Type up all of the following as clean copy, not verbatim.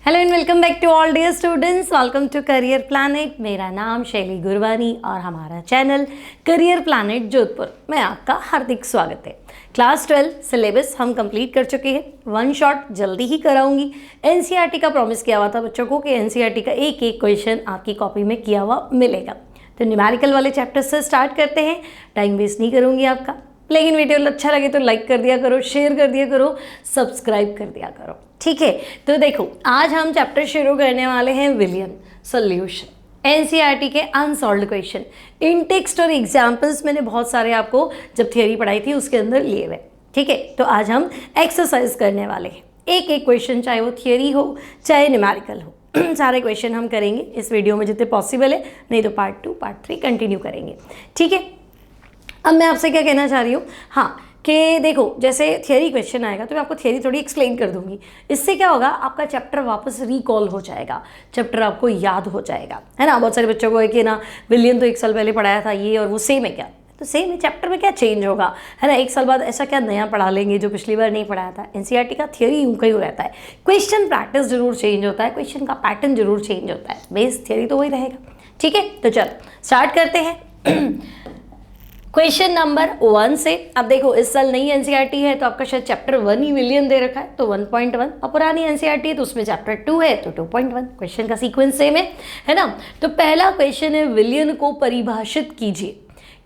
Hello and welcome back to all dear students. Welcome to career planet. मेरा नाम शैली गुरवानी और हमारा चैनल करियर प्लैनेट जोधपुर में आपका हार्दिक स्वागत है। क्लास 12 सिलेबस हम कंप्लीट कर चुके हैं। वन शॉट जल्दी ही कराऊंगी। एनसीईआरटी का प्रॉमिस किया हुआ था बच्चों को कि एनसीईआरटी का एक एक क्वेश्चन आपकी कॉपी में किया हुआ मिलेगा। तो न्यूमेरिकल वाले चैप्टर से स्टार्ट करते हैं। टाइम वेस्ट नहीं करूँगी आपका, लेकिन वीडियो अच्छा लगे तो लाइक कर दिया करो, शेयर कर दिया करो, सब्सक्राइब कर दिया करो, ठीक है। तो देखो, आज हम चैप्टर शुरू करने वाले हैं विलियन सॉल्यूशन, एनसीईआरटी के अनसॉल्व्ड क्वेश्चन। इन टेक्स्ट और एग्जाम्पल्स मैंने बहुत सारे आपको जब थियोरी पढ़ाई थी उसके अंदर लिए हुए, ठीक है। तो आज हम एक्सरसाइज करने वाले हैं। एक एक क्वेश्चन, चाहे वो थियोरी हो चाहे न्यूमेरिकल हो, सारे क्वेश्चन हम करेंगे इस वीडियो में जितने पॉसिबल है, नहीं तो पार्ट 2 पार्ट 3 कंटिन्यू करेंगे, ठीक है। अब मैं आपसे क्या कहना चाह रही हूँ, हाँ, कि देखो जैसे थियरी क्वेश्चन आएगा तो मैं आपको थियरी थोड़ी एक्सप्लेन कर दूंगी। इससे क्या होगा, आपका चैप्टर वापस रिकॉल हो जाएगा, चैप्टर आपको याद हो जाएगा, है ना। बहुत सारे बच्चों को है कि ना विलियन तो 1 साल पहले पढ़ाया था ये और वो सेम है क्या, तो सेम है। चैप्टर में क्या चेंज होगा, है ना। 1 साल बाद ऐसा क्या नया पढ़ा लेंगे जो पिछली बार नहीं पढ़ाया था। एनसीईआरटी का थियरी यूं कहीं रहता है, क्वेश्चन प्रैक्टिस जरूर चेंज होता है, क्वेश्चन का पैटर्न जरूर चेंज होता है, बेस थियरी तो वही रहेगा, ठीक है। तो चलो स्टार्ट करते हैं क्वेश्चन नंबर 1 से। अब देखो, इस साल नई एनसीईआरटी है तो आपका शायद चैप्टर 1 ही विलियन दे रखा है, तो 1.1, और पुरानी एनसीईआरटी है तो उसमें चैप्टर 2 है तो 2.1। क्वेश्चन का सीक्वेंस सेम है ना। तो पहला क्वेश्चन है, विलियन को परिभाषित कीजिए।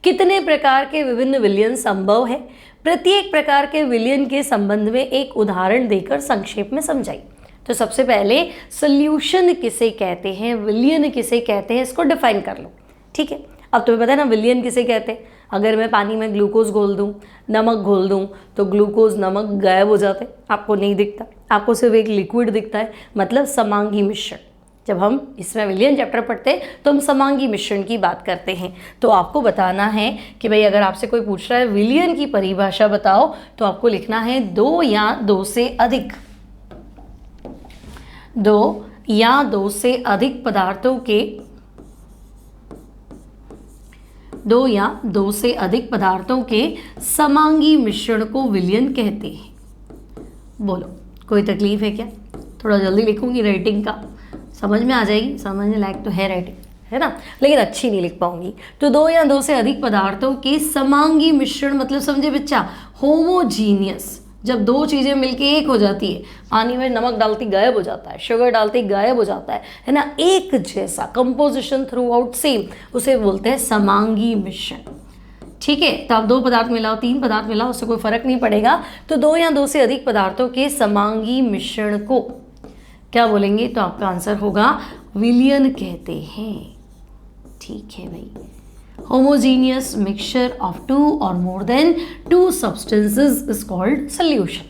कितने प्रकार के विभिन्न विलियन संभव है, प्रत्येक प्रकार के विलियन के संबंध में एक उदाहरण देकर संक्षेप में समझाइए। तो सबसे पहले सोल्यूशन किसे कहते हैं, विलियन किसे कहते हैं, इसको डिफाइन कर लो, ठीक है। अब तुम्हें पता है ना विलियन किसे कहते हैं। अगर मैं पानी में ग्लूकोज घोल दूं, नमक घोल दूं, तो ग्लूकोज नमक गायब हो जाते, आपको नहीं दिखता, आपको सिर्फ एक लिक्विड दिखता है, मतलब समांगी मिश्रण। जब हम इसमें विलियन चैप्टर पढ़ते हैं तो हम समांगी मिश्रण की बात करते हैं। तो आपको बताना है कि भाई अगर आपसे कोई पूछ रहा है विलियन की परिभाषा बताओ, तो आपको लिखना है 2 या 2 से अधिक, 2 या 2 से अधिक पदार्थों के, 2 या 2 से अधिक पदार्थों के समांगी मिश्रण को विलियन कहते हैं। बोलो, कोई तकलीफ है क्या? थोड़ा जल्दी लिखूंगी, राइटिंग का समझ में आ जाएगी, समझने लायक तो है राइटिंग, है ना, लेकिन अच्छी नहीं लिख पाऊंगी। तो 2 या 2 से अधिक पदार्थों के समांगी मिश्रण मतलब समझे बच्चा, होमोजीनियस। जब 2 चीज़ें मिलके एक हो जाती है, पानी में नमक डालती गायब हो जाता है, शुगर डालती गायब हो जाता है ना, एक जैसा कंपोजिशन थ्रू आउट सेम, उसे बोलते हैं समांगी मिश्रण, ठीक है। तो आप 2 पदार्थ मिलाओ, 3 पदार्थ मिलाओ, उससे कोई फर्क नहीं पड़ेगा। तो 2 या 2 से अधिक पदार्थों के समांगी मिश्रण को क्या बोलेंगे, तो आपका आंसर होगा विलियन कहते हैं, ठीक है भाई। homogeneous mixture of 2 or more than 2 substances is called solution,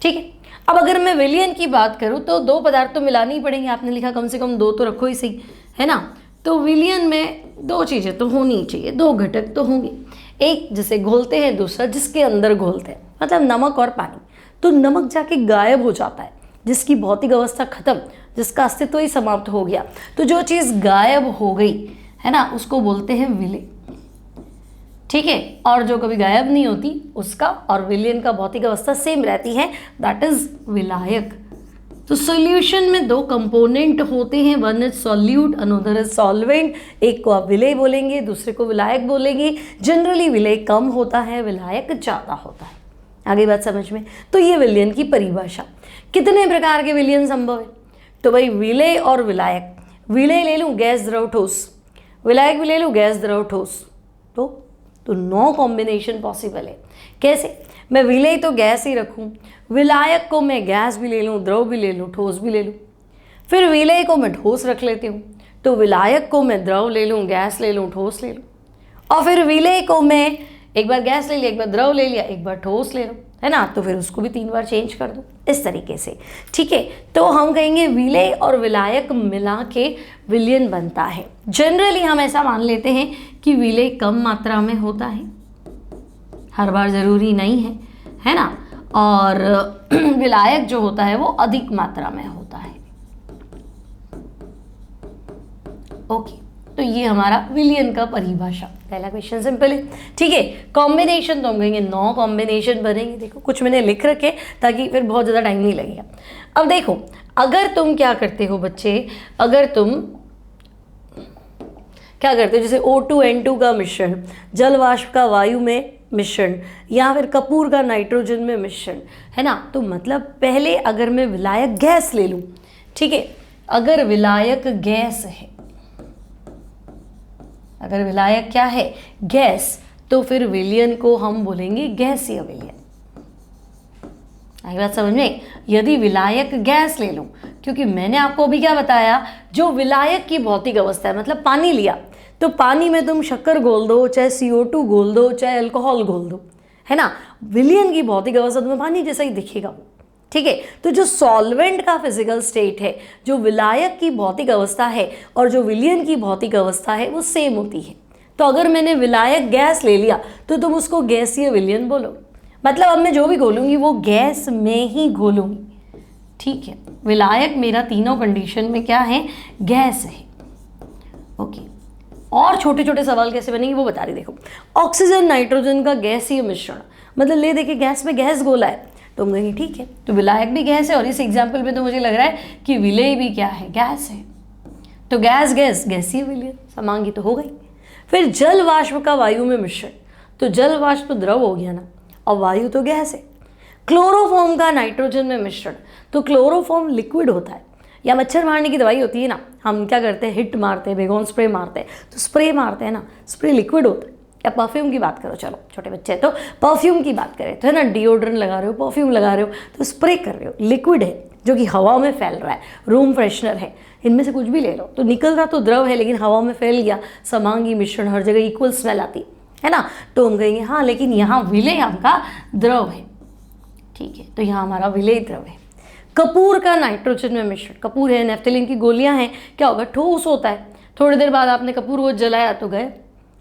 ठीक है। अब अगर मैं विलियन की बात करूं तो 2 पदार्थ तो मिलाने ही पड़ेंगे। आपने लिखा कम से कम 2 तो रखो ही सही, है ना। तो विलियन में 2 चीज़ें तो होनी चाहिए, 2 घटक तो होंगे। एक जिसे घोलते हैं, दूसरा जिसके अंदर घोलते हैं, मतलब नमक और पानी। तो नमक जाके गायब हो जाता है, जिसकी भौतिक अवस्था खत्म, जिसका अस्तित्व ही समाप्त हो गया। तो जो चीज़ गायब हो गई है ना, उसको बोलते हैं विलय, ठीक है। और जो कभी गायब नहीं होती उसका और विलियन का भौतिक अवस्था सेम रहती है, दैट इज विलायक। तो सॉल्यूशन में 2 कंपोनेंट होते हैं, one is solute, another is solvent. एक को आप विलय बोलेंगे, दूसरे को विलायक बोलेंगे। जनरली विलय कम होता है, विलायक ज़्यादा होता है। आगे बात समझ में। तो ये विलियन की परिभाषा। कितने प्रकार के विलियन संभव है, तो भाई विलय और विलायक। विलय ले लूँ गैस द्रव ठोस, विलायक भी ले लूँ गैस द्रव ठोस, तो 9 कॉम्बिनेशन पॉसिबल है। कैसे, मैं विलय तो गैस ही रखूँ, विलायक को मैं गैस भी ले लूँ, द्रव भी ले लूँ, ठोस भी ले लूँ। फिर विलय को मैं ठोस रख लेती हूँ, तो विलायक को मैं द्रव ले लूँ, गैस ले लूँ, ठोस ले लूँ। और फिर विलय को मैं एक बार गैस ले लिया, एक बार द्रव ले लिया, एक बार ठोस ले लूँ, है ना। तो फिर उसको भी 3 बार चेंज कर दूँ, इस तरीके से, ठीक है। तो हम कहेंगे विलय और विलायक मिला के विलियन बनता है। जनरली हम ऐसा मान लेते हैं कि विलय कम मात्रा में होता है, हर बार ज़रूरी नहीं है ना। और विलायक जो होता है वो अधिक मात्रा में होता है, ओके। तो ये हमारा विलियन का परिभाषा। पहला क्वेश्चन सिंपल है, ठीक है। कॉम्बिनेशन तो हम कहेंगे 9 कॉम्बिनेशन बनेंगे। देखो कुछ मैंने लिख रखे ताकि फिर बहुत ज़्यादा टाइम नहीं लगेगा। अब देखो, अगर तुम क्या करते हो बच्चे, अगर तुम क्या करते हो, जैसे O2N2 का मिश्रण, जल वाष्प का वायु में मिश्रण, या फिर कपूर का नाइट्रोजन में मिश्रण, है ना, तो मतलब पहले अगर मैं विलायक गैस ले लूं, ठीक है, अगर विलायक गैस है, अगर विलायक क्या है, गैस, तो फिर विलयन को हम बोलेंगे गैसीय विलयन। आई बात समझ में? यदि विलायक गैस ले लूं, क्योंकि मैंने आपको अभी क्या बताया, जो विलायक की भौतिक अवस्था है, मतलब पानी लिया, तो पानी में तुम शक्कर घोल दो, चाहे CO2 घोल दो, चाहे अल्कोहल घोल दो, है ना, विलयन की भौतिक अवस्था तुम्हें पानी जैसा ही दिखेगा वो, ठीक है। तो जो सॉल्वेंट का फिजिकल स्टेट है, जो विलायक की भौतिक अवस्था है और जो विलयन की भौतिक अवस्था है, वो सेम होती है। तो अगर मैंने विलायक गैस ले लिया तो तुम उसको गैसीय विलयन बोलो, मतलब अब मैं जो भी घोलूंगी वो गैस में ही घोलूंगी, ठीक है। विलायक मेरा तीनों कंडीशन में क्या है, गैस है, ओके। और छोटे छोटे सवाल कैसे बनेंगे वो बता रही, देखो, ऑक्सीजन नाइट्रोजन का गैसीय मिश्रण, मतलब ले देखिए गैस में गैस घोला है, तो हम कहेंगे ठीक है, तो विलायक भी गैस है, और इस एग्जाम्पल में तो मुझे लग रहा है कि विलय भी क्या है, गैस है, तो गैस गैस गैसीय विलयन, समांगी तो हो गई। फिर जल वाष्प का वायु में मिश्रण, तो जल वाष्प तो द्रव हो गया ना, और वायु तो गैस है। क्लोरोफॉर्म का नाइट्रोजन में मिश्रण, तो क्लोरोफॉर्म लिक्विड होता है, या मच्छर मारने की दवाई होती है ना, हम क्या करते हैं, हिट मारते हैं, बेगोन स्प्रे मारते हैं, तो स्प्रे मारते हैं ना, स्प्रे लिक्विड होता है। या परफ्यूम की बात करो, चलो छोटे बच्चे हैं तो परफ्यूम की बात करें तो है ना, डिओड्रेंट लगा रहे हो, परफ्यूम लगा रहे हो, तो स्प्रे कर रहे हो, लिक्विड है जो कि हवा में फैल रहा है, रूम फ्रेशनर है, इनमें से कुछ भी ले लो, तो निकल रहा तो द्रव है लेकिन हवा में फैल गया, समांगी मिश्रण, हर जगह इक्वल स्मेल आती है ना, तो हम कहेंगे हाँ लेकिन यहाँ विलय आपका द्रव है, ठीक है, तो यहाँ हमारा विलय द्रव है। कपूर का नाइट्रोजन में मिश्रण, कपूर है, नेफ्थलीन की गोलियां हैं, क्या होगा, ठोस होता है, थोड़ी देर बाद आपने कपूर वो जलाया तो गए,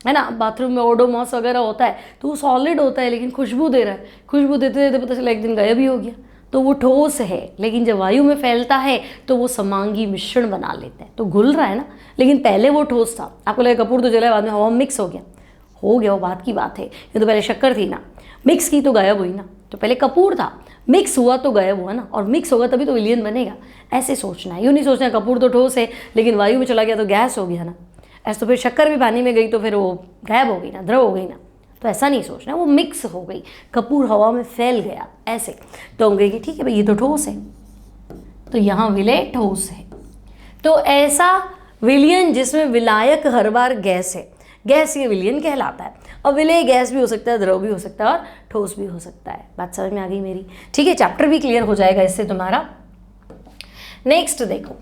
है ना, बाथरूम में ओडोमॉस वगैरह होता है तो वो सॉलिड होता है लेकिन खुशबू दे रहा है, खुशबू देते देते पता चला एक दिन गायब ही हो गया, तो वो ठोस है, लेकिन जब वायु में फैलता है तो वो समांगी मिश्रण बना लेता है, तो घुल रहा है ना, लेकिन पहले वो ठोस था, आपको लगा कपूर तो जलाया, बाद में हवा में मिक्स हो गया, वो बात की बात है, ये तो पहले शक्कर थी ना, मिक्स की तो गायब हुई ना, तो पहले कपूर था, मिक्स हुआ तो गायब हुआ ना, और मिक्स होगा तभी तो विलयन बनेगा, ऐसे सोचना है, यूँ नहीं सोचना कपूर तो ठोस है लेकिन वायु में चला गया तो गैस हो गया ना, ऐसे तो फिर शक्कर भी पानी में गई तो फिर वो गायब हो गई ना, द्रव हो गई ना, तो ऐसा नहीं सोचना, वो मिक्स हो गई, कपूर हवा में फैल गया ऐसे, तो हम कहेंगे ठीक है भाई ये तो ठोस है, तो यहाँ विलय ठोस है। तो ऐसा विलयन जिसमें विलायक हर बार गैस है, गैसीय विलयन कहलाता है, और विलय गैस भी हो सकता है, द्रव भी हो सकता है, और ठोस भी हो सकता है। बात समझ में आ गई मेरी, ठीक है, चैप्टर भी क्लियर हो जाएगा इससे तुम्हारा। नेक्स्ट देखो,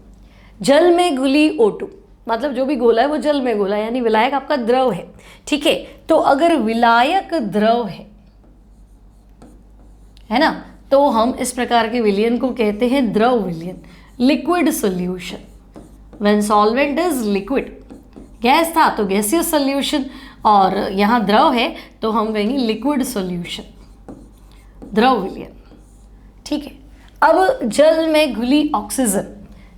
जल में घुली O2, मतलब जो भी घोला है वो जल में घोला है, यानी विलायक आपका द्रव है, ठीक है, तो अगर विलायक द्रव है ना, तो हम इस प्रकार के विलयन को कहते हैं द्रव विलयन, liquid solution, when solvent is liquid, gas था तो गैसियस सोल्यूशन, और यहाँ द्रव है तो हम कहेंगे लिक्विड सोल्यूशन, द्रव विलयन, ठीक है। अब जल में घुली ऑक्सीजन,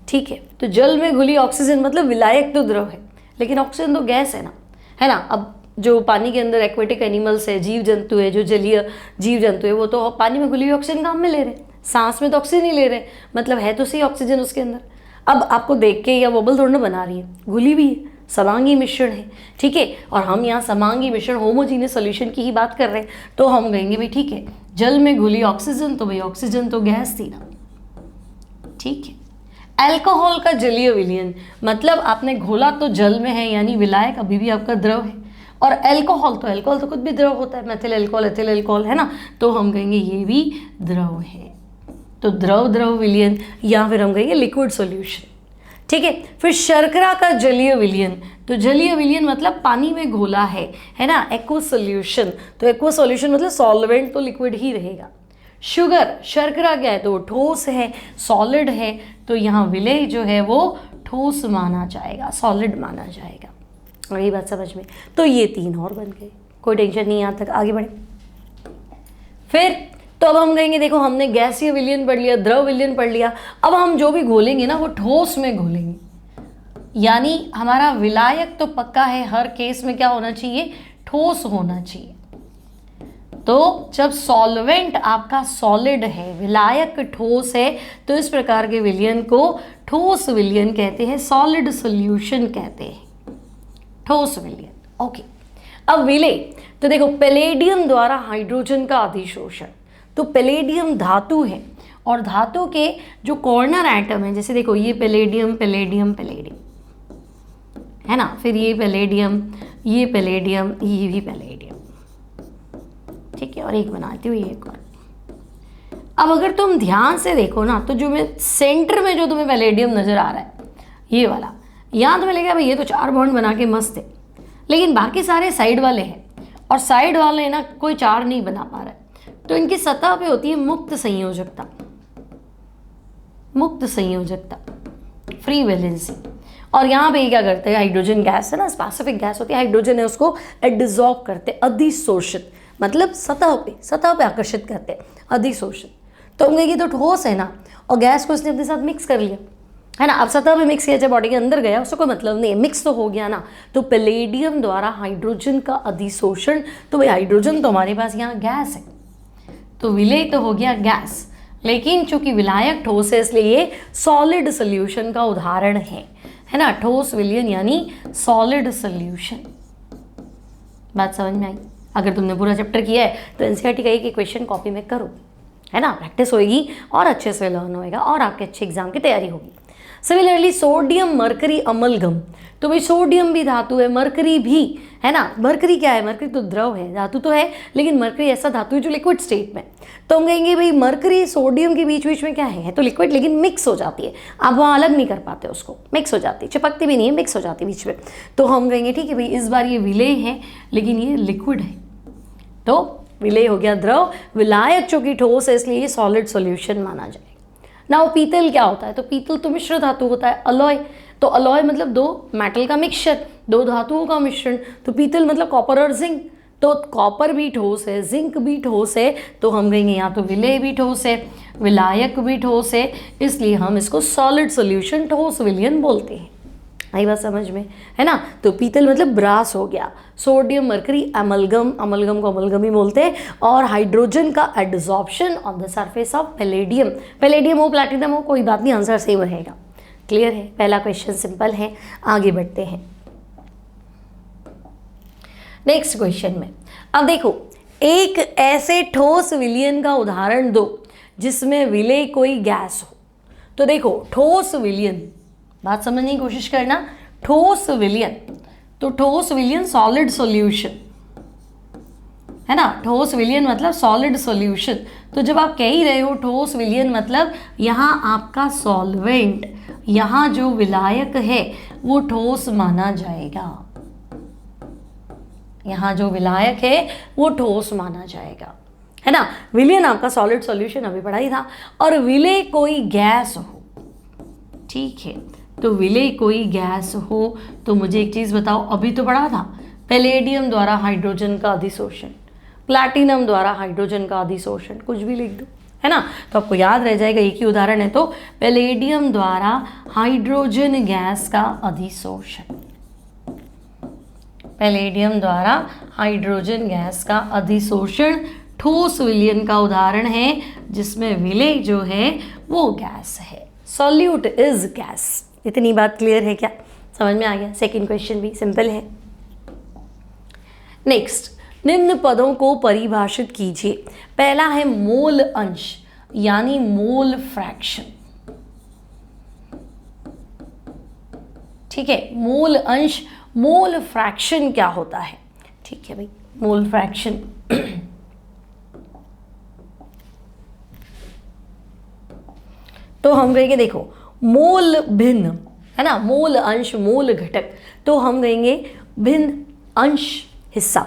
ठीक है, तो जल में घुली ऑक्सीजन मतलब विलायक तो द्रव है लेकिन ऑक्सीजन तो गैस है ना, है ना। अब जो पानी के अंदर एक्वेटिक एनिमल्स है, जीव जंतु है, जो जलीय जीव जंतु है, वो तो पानी में घुली हुई ऑक्सीजन काम में ले रहे हैं, सांस में तो ऑक्सीजन ही ले रहे हैं, मतलब है तो सही ऑक्सीजन उसके अंदर। अब आपको देख के या बबल थोड़ा ना बना रही है, घुली हुई है, समांगी मिश्रण है, ठीक है, और हम यहाँ समांगी मिश्रण होमोजीनियस सॉल्यूशन की ही बात कर रहे हैं, तो हम कहेंगे भाई ठीक है, जल में घुली ऑक्सीजन, तो भाई ऑक्सीजन तो गैस थी ना, ठीक है। अल्कोहल का जलीय विलयन, मतलब आपने घोला तो जल में है, यानी विलायक अभी भी आपका द्रव है, और अल्कोहल तो खुद भी द्रव होता है, मेथिल अल्कोहल, एथिल अल्कोहल, है ना, तो हम कहेंगे ये भी द्रव है, तो द्रव द्रव विलयन, या फिर हम कहेंगे लिक्विड सॉल्यूशन, ठीक है। फिर शर्करा का जलीय विलयन, तो जलीय विलयन मतलब पानी में घोला है ना, एक्वस सॉल्यूशन, तो एक्वस सॉल्यूशन मतलब सॉल्वेंट तो लिक्विड ही रहेगा। शुगर, शर्करा क्या है, तो ठोस है, सॉलिड है, तो यहाँ विलय जो है वो ठोस माना जाएगा, सॉलिड माना जाएगा, वही बात समझ में। तो ये तीन और बन गए, कोई टेंशन नहीं, यहाँ तक आगे बढ़े। फिर तो अब हम कहेंगे देखो हमने गैसीय विलयन पढ़ लिया, द्रव विलयन पढ़ लिया, अब हम जो भी घोलेंगे ना वो ठोस में घोलेंगे, यानी हमारा विलायक तो पक्का है, हर केस में क्या होना चाहिए, ठोस होना चाहिए। तो जब सॉल्वेंट आपका सॉलिड है, विलायक ठोस है, तो इस प्रकार के विलयन को ठोस विलयन कहते हैं, सॉलिड सॉल्यूशन कहते हैं, ठोस विलयन। ओके, अब विलेय, तो देखो पैलेडियम द्वारा हाइड्रोजन का अधिशोषण, तो पैलेडियम धातु है और धातु के जो कॉर्नर एटम है, जैसे देखो ये पैलेडियम पैलेडियम पैलेडियम है ना, फिर ये पैलेडियम, ये पैलेडियम, ये भी पैलेडियम, ठीक है, और एक बनाती हूँ ये एक और। अब अगर तुम ध्यान से देखो ना, तो जो मैं सेंटर में जो तुम्हें पैलेडियम नजर आ रहा है, ये वाला, यहाँ तुम्हें लगेगा भाई ये तो 4 बॉन्ड बना के मस्त है, लेकिन बाकी सारे साइड वाले हैं, और साइड वाले ना कोई 4 नहीं बना पा रहा है, तो इनकी सतह पे होती है मुक्त संयोजकता, मुक्त संयोजकता, फ्री वैलेंसी। और यहाँ पे क्या करते हैं, हाइड्रोजन गैस है ना, स्पेसिफिक गैस होती है, हाइड्रोजन है उसको डिसॉल्व करते, अधिशोषित, मतलब सतह पे आकर्षित करते हैं, अधिशोषित। तो हम कहेंगे तो ठोस है ना, और गैस को इसने अपने साथ मिक्स कर लिया है ना, अब सतह पे मिक्स किया, जब बॉडी के अंदर गया उसको कोई मतलब नहीं है, मिक्स तो हो गया ना। तो पैलेडियम द्वारा हाइड्रोजन का अधिशोषण, तो भाई हाइड्रोजन तो हमारे पास यहाँ गैस है, तो विलेय तो हो गया गैस, लेकिन चूंकि विलायक ठोस है इसलिए ये सॉलिड सोल्यूशन का उदाहरण है ना, ठोस विलयन यानी सॉलिड सोल्यूशन। बात समझ में आई? अगर तुमने पूरा चैप्टर किया है तो एनसीईआरटी का एक क्वेश्चन कॉपी में करो, है ना, प्रैक्टिस होएगी और अच्छे से लर्न होएगा और आपके अच्छे एग्जाम की तैयारी होगी। सिमिलरली सोडियम मरकरी अमलगम, तो भाई सोडियम भी धातु है, मरकरी भी है ना, मरकरी क्या है, मरकरी तो द्रव है, धातु तो है, लेकिन मरकरी ऐसा धातु है जो लिक्विड स्टेट में, तो हम कहेंगे भाई मरकरी सोडियम के बीच बीच में क्या है तो लिक्विड, लेकिन मिक्स हो जाती है, आप वहाँ अलग नहीं कर पाते उसको, मिक्स हो जाती है, चिपकती भी नहीं है, मिक्स हो जाती है बीच में, तो हम कहेंगे ठीक है भाई इस बार ये विलेय है लेकिन ये लिक्विड है, तो विलेय हो गया द्रव, विलायक चूंकि ठोस है इसलिए ये सॉलिड सॉल्यूशन माना जाएगा। नाउ पीतल क्या होता है, तो पीतल तो मिश्र धातु होता है, अलॉय, तो अलॉय मतलब 2 मेटल का मिक्सचर, 2 धातुओं का मिश्रण, तो पीतल मतलब कॉपर और जिंक, तो कॉपर भी ठोस है, जिंक भी ठोस है, तो हम कहेंगे यहाँ तो विलेय भी ठोस है, विलायक भी ठोस है, इसलिए हम इसको सॉलिड सॉल्यूशन ठोस विलयन बोलते हैं। आई बात समझ में, है ना। तो पीतल मतलब ब्रास हो गया, सोडियम मरकरी अमलगम, अमलगम को अमलगम ही बोलते हैं, और हाइड्रोजन का adsorption on the surface of palladium, palladium हो प्लैटिनम हो कोई बात नहीं, आंसर सेम रहेगा। क्लियर है, पहला क्वेश्चन सिंपल है, आगे बढ़ते हैं नेक्स्ट क्वेश्चन में। अब देखो एक ऐसे ठोस विलयन का उदाहरण दो जिसमें विलेय कोई गैस हो। तो देखो ठोस विलयन, बात समझने की कोशिश करना, ठोस विलयन, तो ठोस विलयन सॉलिड सॉल्यूशन है ना, ठोस विलयन मतलब सॉलिड सॉल्यूशन। तो जब आप कह ही रहे हो ठोस विलयन मतलब यहाँ आपका सॉल्वेंट, यहाँ जो विलायक है वो ठोस माना जाएगा, यहाँ जो विलायक है वो ठोस माना जाएगा, है ना। विलयन आपका सॉलिड सॉल्यूशन अभी पढ़ा ही था, और विलेय कोई गैस हो, ठीक है, तो विलेय कोई गैस हो, तो मुझे एक चीज़ बताओ, अभी तो पढ़ा था पैलेडियम द्वारा हाइड्रोजन का अधिशोषण, प्लैटिनम द्वारा हाइड्रोजन का अधिशोषण, कुछ भी लिख दो, है ना, तो आपको याद रह जाएगा, एक ही उदाहरण है, तो पैलेडियम द्वारा हाइड्रोजन गैस का अधिशोषण, पैलेडियम द्वारा हाइड्रोजन गैस का अधिशोषण ठोस विलयन का उदाहरण है, जिसमें विलेय जो है वो गैस है, सॉल्यूट इज गैस। इतनी बात क्लियर है क्या, समझ में आ गया। सेकंड क्वेश्चन भी सिंपल है। नेक्स्ट, निम्न पदों को परिभाषित कीजिए। पहला है मोल अंश यानी मोल फ्रैक्शन, ठीक है, मोल अंश, मोल फ्रैक्शन क्या होता है, ठीक है भाई, मोल फ्रैक्शन तो हम कहेंगे देखो मोल भिन्न, है ना, मोल अंश मोल घटक, तो हम कहेंगे भिन्न अंश हिस्सा,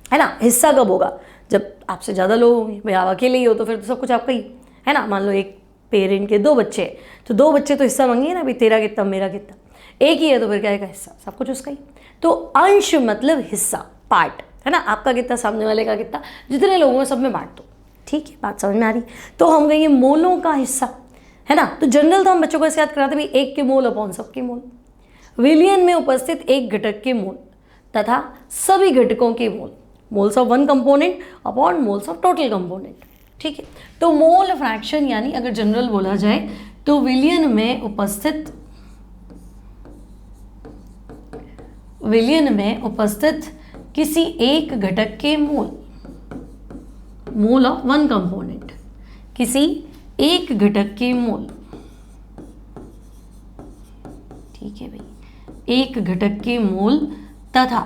है ना। हिस्सा कब होगा, जब आपसे ज़्यादा लोग होंगे, भाई आप अकेले ही हो तो फिर तो सब कुछ आपका ही है ना। मान लो एक पेरेंट के 2 बच्चे, तो 2 बच्चे तो हिस्सा मांगेंगे ना, भाई तेरा कितना मेरा कितना, एक ही है तो फिर क्या है हिस्सा, सब कुछ उसका ही। तो अंश मतलब हिस्सा, पार्ट, है ना, आपका कितना सामने वाले का कितना, जितने लोगों में सब में बांट दो, ठीक है, बात समझ में आ रही। तो हम कहेंगे मोलों का हिस्सा, है ना। तो जनरल तो हम बच्चों को ऐसे याद कराते भाई 1 के मोल अपॉन सबके मोल, विलयन में उपस्थित एक घटक के मोल तथा सभी घटकों के mole, moles of one component upon moles of total component, ठीक है। तो मोल फ्रैक्शन यानी अगर जनरल बोला जाए तो विलियन में उपस्थित किसी एक घटक के मोल ऑफ वन कंपोनेंट, किसी एक घटक के मोल, ठीक है भाई, एक घटक के मोल तथा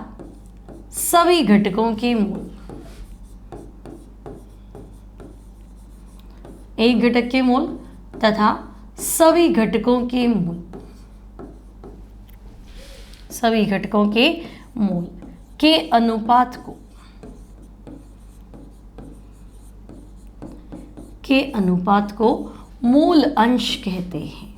सभी घटकों के मोल, एक घटक के मोल तथा सभी घटकों के मोल, सभी घटकों के मोल के अनुपात को मूल अंश कहते हैं।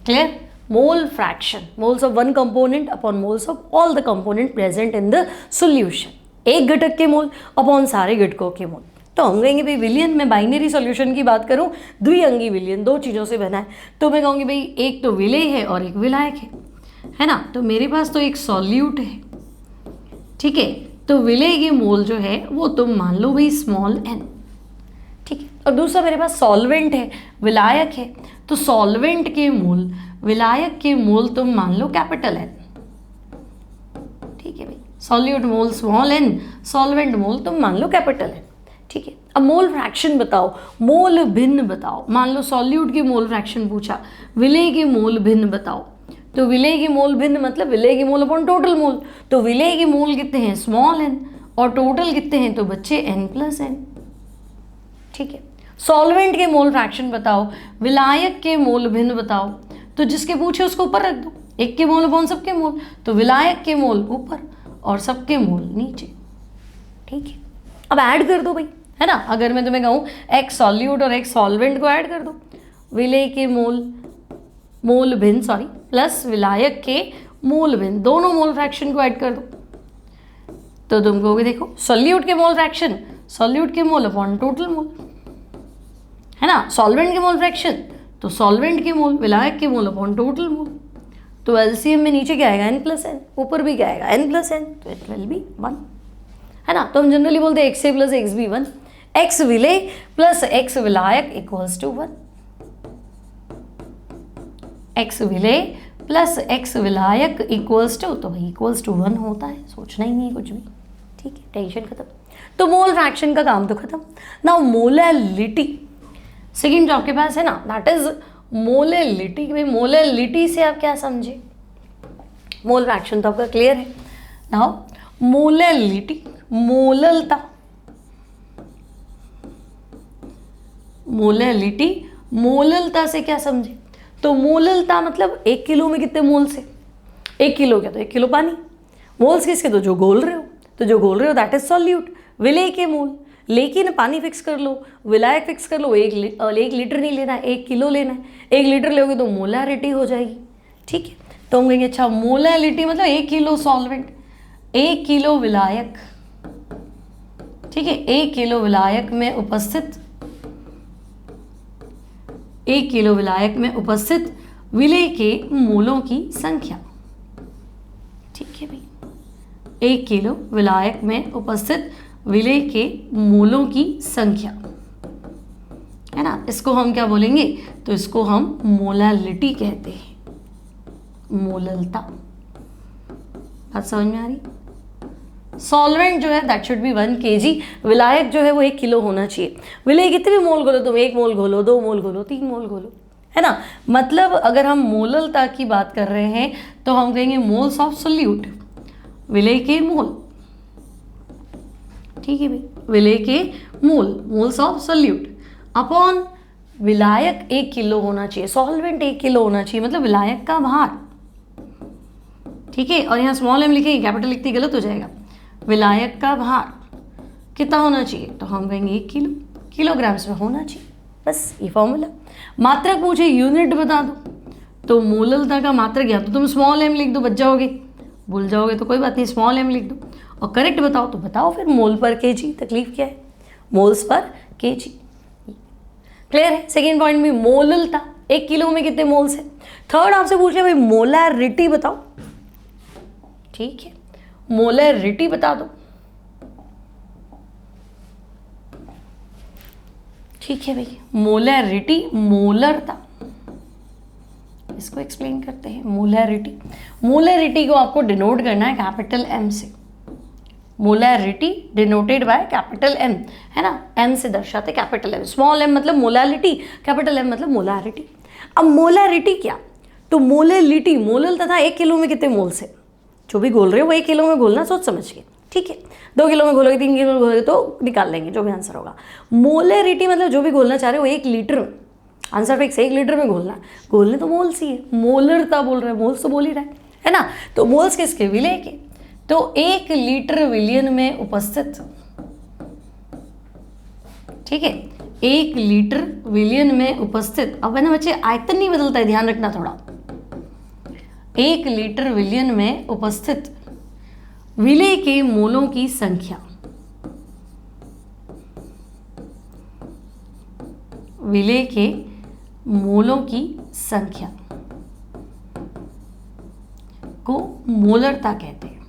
Clear? Mole fraction, moles of one component upon moles of all the component present in the solution, एक घटक के मोल अपॉन सारे घटकों के मोल। तो हम कहेंगे भाई विलियन में बाइनरी सॉल्यूशन की बात करूं, द्विअंगी विलियन दो चीज़ों से बना है, तो मैं कहूँगी भाई एक तो विलेय है और एक विलायक है ना। तो मेरे पास तो एक सॉल्यूट है, ठीक है, तो विलेय के मोल जो है वो तुम मान लो भाई स्मॉल n, ठीक है, और दूसरा मेरे पास सॉल्वेंट है, विलायक है, तो सॉल्वेंट के मोल, विलायक के मोल तुम मान लो कैपिटल N, ठीक है भाई, सॉल्यूट मोल स्मॉल n, सॉल्वेंट मोल तुम मान लो कैपिटल N, ठीक है। अब मोल फ्रैक्शन बताओ, मोल भिन्न बताओ, मान लो सॉल्यूट की मोल फ्रैक्शन पूछा, विलेय की मोल भिन्न बताओ, तो विलेय की मोल भिन्न मतलब विलेय की मोल अपॉन टोटल मोल, तो विलेय की मोल कितने हैं स्मॉल n और टोटल कितने हैं तो बच्चे n+n, ठीक है। सॉल्वेंट के मोल फ्रैक्शन बताओ, विलायक के मोल भिन्न बताओ, तो जिसके पूछे उसको ऊपर रख दो, एक के मोल अपॉन सबके मोल, तो विलायक के मोल ऊपर और सबके मोल नीचे, ठीक है। अब ऐड कर दो भाई, है ना, अगर मैं तुम्हें कहूँ x सॉल्यूट और x सॉल्वेंट को ऐड कर दो, विलेय के मोल भिन्न प्लस विलायक के मोल भिन्न, दोनों मोल फ्रैक्शन को ऐड कर दो, तो तुम कहोगे देखो सॉल्यूट के मोल फ्रैक्शन, सॉल्यूट के मोल अपॉन टोटल मोल, है ना, सॉल्वेंट के मोल फ्रैक्शन तो सॉल्वेंट के मोल, विलायक के मोल अपॉन टोटल मोल, तो एलसीएम में नीचे क्या आएगा n+n, ऊपर भी क्या आएगा n+n, तो इट विल बी 1, है ना। तो हम जनरली बोलते हैं xa plus X B 1, x विलेय प्लस x विलायक इक्वल्स टू 1, x विलेय प्लस x विलायक इक्वल्स टू, तो भाई इक्वल्स टू 1 होता है, सोचना ही नहीं है कुछ भी, ठीक है, टेंशन खत्म। तो मोल फ्रैक्शन का काम तो खत्म। नाउ मोलैलिटी, सेकेंड जो आपके पास है ना, दैट इज मोलैलिटी। भाई मोलैलिटी से आप क्या समझे, मोल फ्रैक्शन तो आपका क्लियर है। नाउ मोलैलिटी, मोललता, मोलैलिटी मोललता से क्या समझे, तो मोललता मतलब 1 किलो में कितने मोल्स है, 1 किलो क्या, तो 1 किलो पानी, मोल्स किसके, तो जो घोल रहे हो, तो जो घोल रहे हो दैट इज सॉल्यूट, विलेय के मोल, लेकिन पानी फिक्स कर लो, विलायक फिक्स कर लो, 1 लीटर नहीं लेना है, 1 किलो लेना है, 1 लीटर लोगे तो मोलैरिटी हो जाएगी, ठीक है। तो हम कहेंगे अच्छा मोलैलिटी मतलब 1 किलो सॉल्वेंट, 1 किलो विलायक, ठीक है, 1 किलो विलायक में उपस्थित, 1 किलो विलायक में उपस्थित विलेय के मोलों की संख्या, ठीक है भाई, 1 किलो विलायक में उपस्थित विलेय के मोलों की संख्या, है ना, इसको हम क्या बोलेंगे, तो इसको हम मोलैलिटी कहते हैं, मोललता। बात समझ में आ रही। सॉल्वेंट जो है दैट शुड बी 1 kg, विलायक जो है वो 1 किलो होना चाहिए। विलेय कितने भी मोल घोलो, तुम 1 मोल घोलो, 2 मोल घोलो, 3 मोल घोलो, है ना। मतलब अगर हम मोललता की बात कर रहे हैं तो हम कहेंगे मोल्स ऑफ सॉल्यूट, विलेय के मोल, ठीक है भाई, विलेय के मोल्स ऑफ सॉल्यूट अपॉन विलायक 1 किलो होना चाहिए, सॉल्वेंट 1 किलो होना चाहिए, मतलब विलायक का भार, ठीक है। और यहाँ स्मॉल m लिखेंगे, कैपिटल लिखते गलत हो जाएगा, विलायक का भार कितना होना चाहिए, तो हम कहेंगे 1 किलो, किलोग्राम्स में होना चाहिए, बस ये फॉर्मूला। मात्रक पूछे यूनिट बता दो, तो मोललता का मात्रक या तो तुम स्मॉल m लिख दो, बच जाओगे, भूल जाओगे तो कोई बात नहीं, स्मॉल m लिख दो, और करेक्ट बताओ तो बताओ फिर मोल पर kg, तकलीफ क्या है, मोल्स पर kg, क्लियर है। सेकेंड पॉइंट में मोललता, 1 किलो में कितने मोल्स है। थर्ड आपसे पूछ लिया भाई मोलैरिटी बताओ, ठीक है, मोलैरिटी बता दो, ठीक है भाई। मोलैरिटी मोलरता, इसको एक्सप्लेन करते हैं। मोलैरिटी, मोलैरिटी को आपको डिनोट करना है कैपिटल एम से। Molarity denoted by capital M, है ना, एम से दर्शाते कैपिटल एम। स्मॉल एम मतलब मोलैलिटी, कैपिटल एम मतलब मोलैरिटी। अब मोलैरिटी क्या, तो मोलैलिटी, मोलल तथा 1 किलो में कितने मोल्स है, जो भी घोल रहे हो वो 1 किलो में घोलना, सोच समझ के, ठीक है। 2 किलो में घोलोगे, 3 किलो में घोलोगे तो निकाल लेंगे जो भी आंसर होगा। मोलैरिटी मतलब जो भी घोलना चाह रहे हो 1 लीटर में, आंसर फिक्स 1 लीटर में घोलना है। घोलने तो मोल्स ही है, मोलरता बोल रहे हैं, मोल्स तो बोल ही रहा है ना। तो मोल्स किसके, विलय के। तो 1 लीटर विलियन में उपस्थित, ठीक है, 1 लीटर विलियन में उपस्थित। अब है ना बच्चे, आयतन नहीं बदलता है, ध्यान रखना थोड़ा। 1 लीटर विलियन में उपस्थित विलय के मोलों की संख्या, विलय के मोलों की संख्या को मोलरता कहते हैं।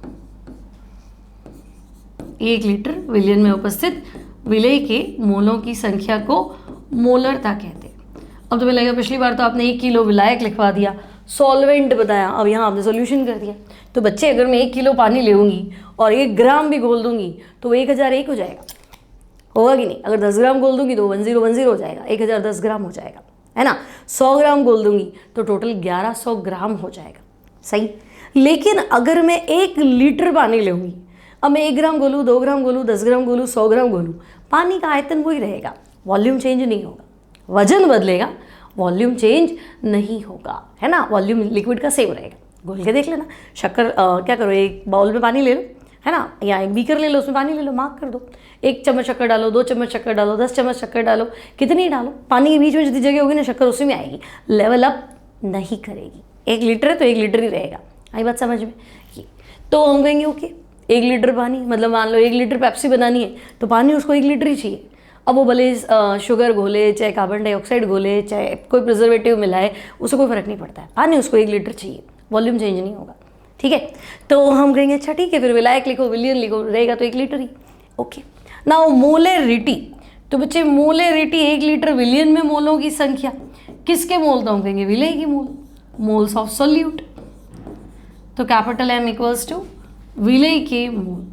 1 लीटर विलियन में उपस्थित विलय के मोलों की संख्या को मोलरता कहते हैं। अब तुम्हें लगेगा पिछली बार तो आपने 1 किलो विलायक लिखवा दिया, सॉल्वेंट बताया, अब यहाँ आपने सॉल्यूशन कर दिया। तो बच्चे अगर मैं 1 किलो पानी लेऊंगी और 1 ग्राम भी घोल दूंगी तो वो 1001 हो जाएगा, होगा कि नहीं। अगर 10 ग्राम घोल दूंगी तो 1010 हो जाएगा, 1010 ग्राम हो जाएगा, है ना। 100 ग्राम घोल दूंगी तो टोटल 1100 ग्राम हो जाएगा, सही। लेकिन अगर मैं 1 लीटर पानी लूँगी, अब मैं 1 ग्राम घोलूँ, 2 ग्राम घोलूँ, 10 ग्राम घोलूँ, 100 ग्राम घोलूँ, पानी का आयतन वही रहेगा, वॉल्यूम चेंज नहीं होगा। वजन बदलेगा, वॉल्यूम चेंज नहीं होगा, है ना। वॉल्यूम लिक्विड का सेम रहेगा। घोल के देख लेना। शक्कर क्या करो, एक बाउल में पानी ले लो, है ना, या एक बीकर ले लो, उसमें पानी ले लो, मार्क कर दो। 1 चम्मच शक्कर डालो, 2 चम्मच शक्कर डालो, 10 चम्मच शक्कर डालो, कितनी डालो, पानी के बीच में जितनी जगह होगी ना शक्कर उसी में आएगी, लेवल अप नहीं करेगी। 1 लीटर है तो 1 लीटर ही रहेगा। आई बात समझ में। ये तो हम कहेंगे ओके, 1 लीटर पानी मतलब मान लो 1 लीटर पेप्सी बनानी है तो पानी उसको 1 लीटर ही चाहिए। अब वो भले शुगर घोले, चाहे कार्बन डाइऑक्साइड घोले, चाहे कोई प्रिजर्वेटिव मिलाए, उससे कोई फर्क नहीं पड़ता है, पानी उसको 1 लीटर चाहिए, वॉल्यूम चेंज नहीं होगा, ठीक है। तो हम कहेंगे अच्छा ठीक है, फिर विलायक लिखो, विलियन लिखो, रहेगा तो 1 लीटर ही, ओके। नाउ मोलैरिटी, तो बच्चे मोलैरिटी 1 लीटर विलियन में मोलों की संख्या, किसके मोल, तो हम कहेंगे विलय की मोल, मोल्स ऑफ सोल्यूट। तो कैपिटल M इक्वल्स टू विलय के मोल,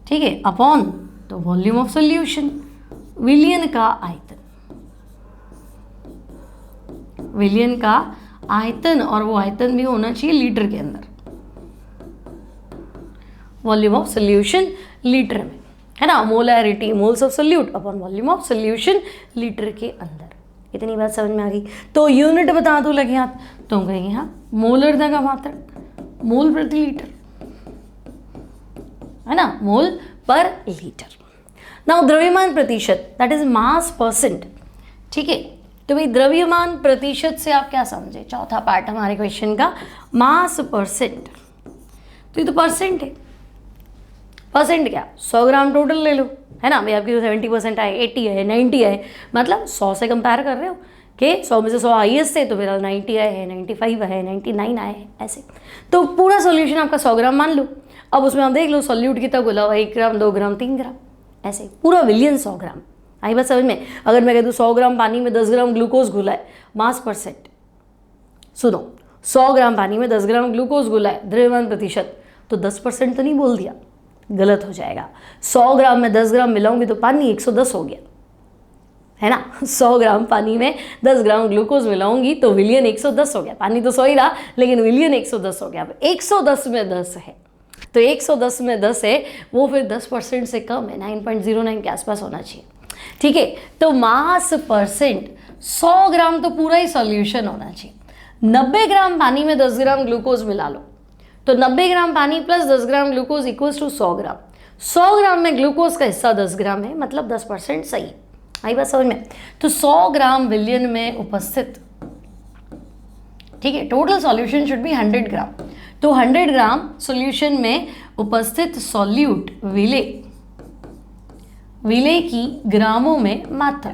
ठीक है, अपॉन तो वॉल्यूम ऑफ सोल्यूशन, विलियन का आयतन, विलियन का आयतन, और वो आयतन भी होना चाहिए लीटर के अंदर। वॉल्यूम ऑफ सोल्यूशन लीटर में, है ना। Molarity moles of solute upon volume of solution litre के अंदर। इतनी बात समझ में आ गई। तो यूनिट बता दो लगे हाथ, तो हम कहेंगे हाँ मोलरता का मात्रक, मोल प्रति लीटर, है ना, मोल पर लीटर। नाउ द्रव्यमान प्रतिशत, दैट इज मास परसेंट, ठीक है। तो भाई द्रव्यमान प्रतिशत से आप क्या समझे, चौथा पार्ट हमारे क्वेश्चन का, मास परसेंट। तो ये तो परसेंट है, परसेंट क्या, 100 ग्राम टोटल ले लो, है ना भाई, आपकी 70% आए, 80 आए, 90 आए, मतलब 100 से कंपेयर कर रहे हो कि 100 में से 100 हाईएस्ट थे तो फिर 90 आए हैं, 95 आए, 99 आए हैं, ऐसे। तो पूरा सॉल्यूशन आपका 100 ग्राम मान लो। अब उसमें आप देख लो सॉल्यूट कितना घुला हुआ, 1 ग्राम, 2 ग्राम, 3 ग्राम, ऐसे पूरा विलियन 100 ग्राम। आई बात समझ में। अगर मैं कह दूँ 100 ग्राम पानी में 10 ग्राम ग्लूकोज घुला है, मास परसेंट, सुनो 100 ग्राम पानी में 10 ग्राम ग्लूकोज घुला है, द्रव्यमान प्रतिशत, तो 10% तो नहीं बोल दिया, गलत हो जाएगा। 100 ग्राम में 10 ग्राम मिलाऊंगी तो पानी 110 हो गया, है ना। 100 ग्राम पानी में 10 ग्राम ग्लूकोज मिलाऊंगी तो विलियन 110 हो गया, पानी तो 100 ही रहा लेकिन विलियन 110 हो गया। अब 110 में 10 है तो 110 में 10 है, वो फिर 10% से कम है, 9.09 के आसपास होना चाहिए, ठीक है। तो मास परसेंट 100 ग्राम तो पूरा ही सॉल्यूशन होना चाहिए। 90 ग्राम पानी में 10 ग्राम ग्लूकोज मिला लो तो 90 ग्राम पानी plus 10 gram glucose equals to 100 gram. 100 gram में ग्लूकोज का हिस्सा 10 ग्राम है, मतलब 10% सही। आई बात समझ में। तो 100 ग्राम विलियन में उपस्थित, ठीक है, टोटल सॉल्यूशन शुड बी 100 ग्राम। तो 100 ग्राम सॉल्यूशन में उपस्थित सॉल्यूट विलय, विलय की ग्रामों में मात्रा,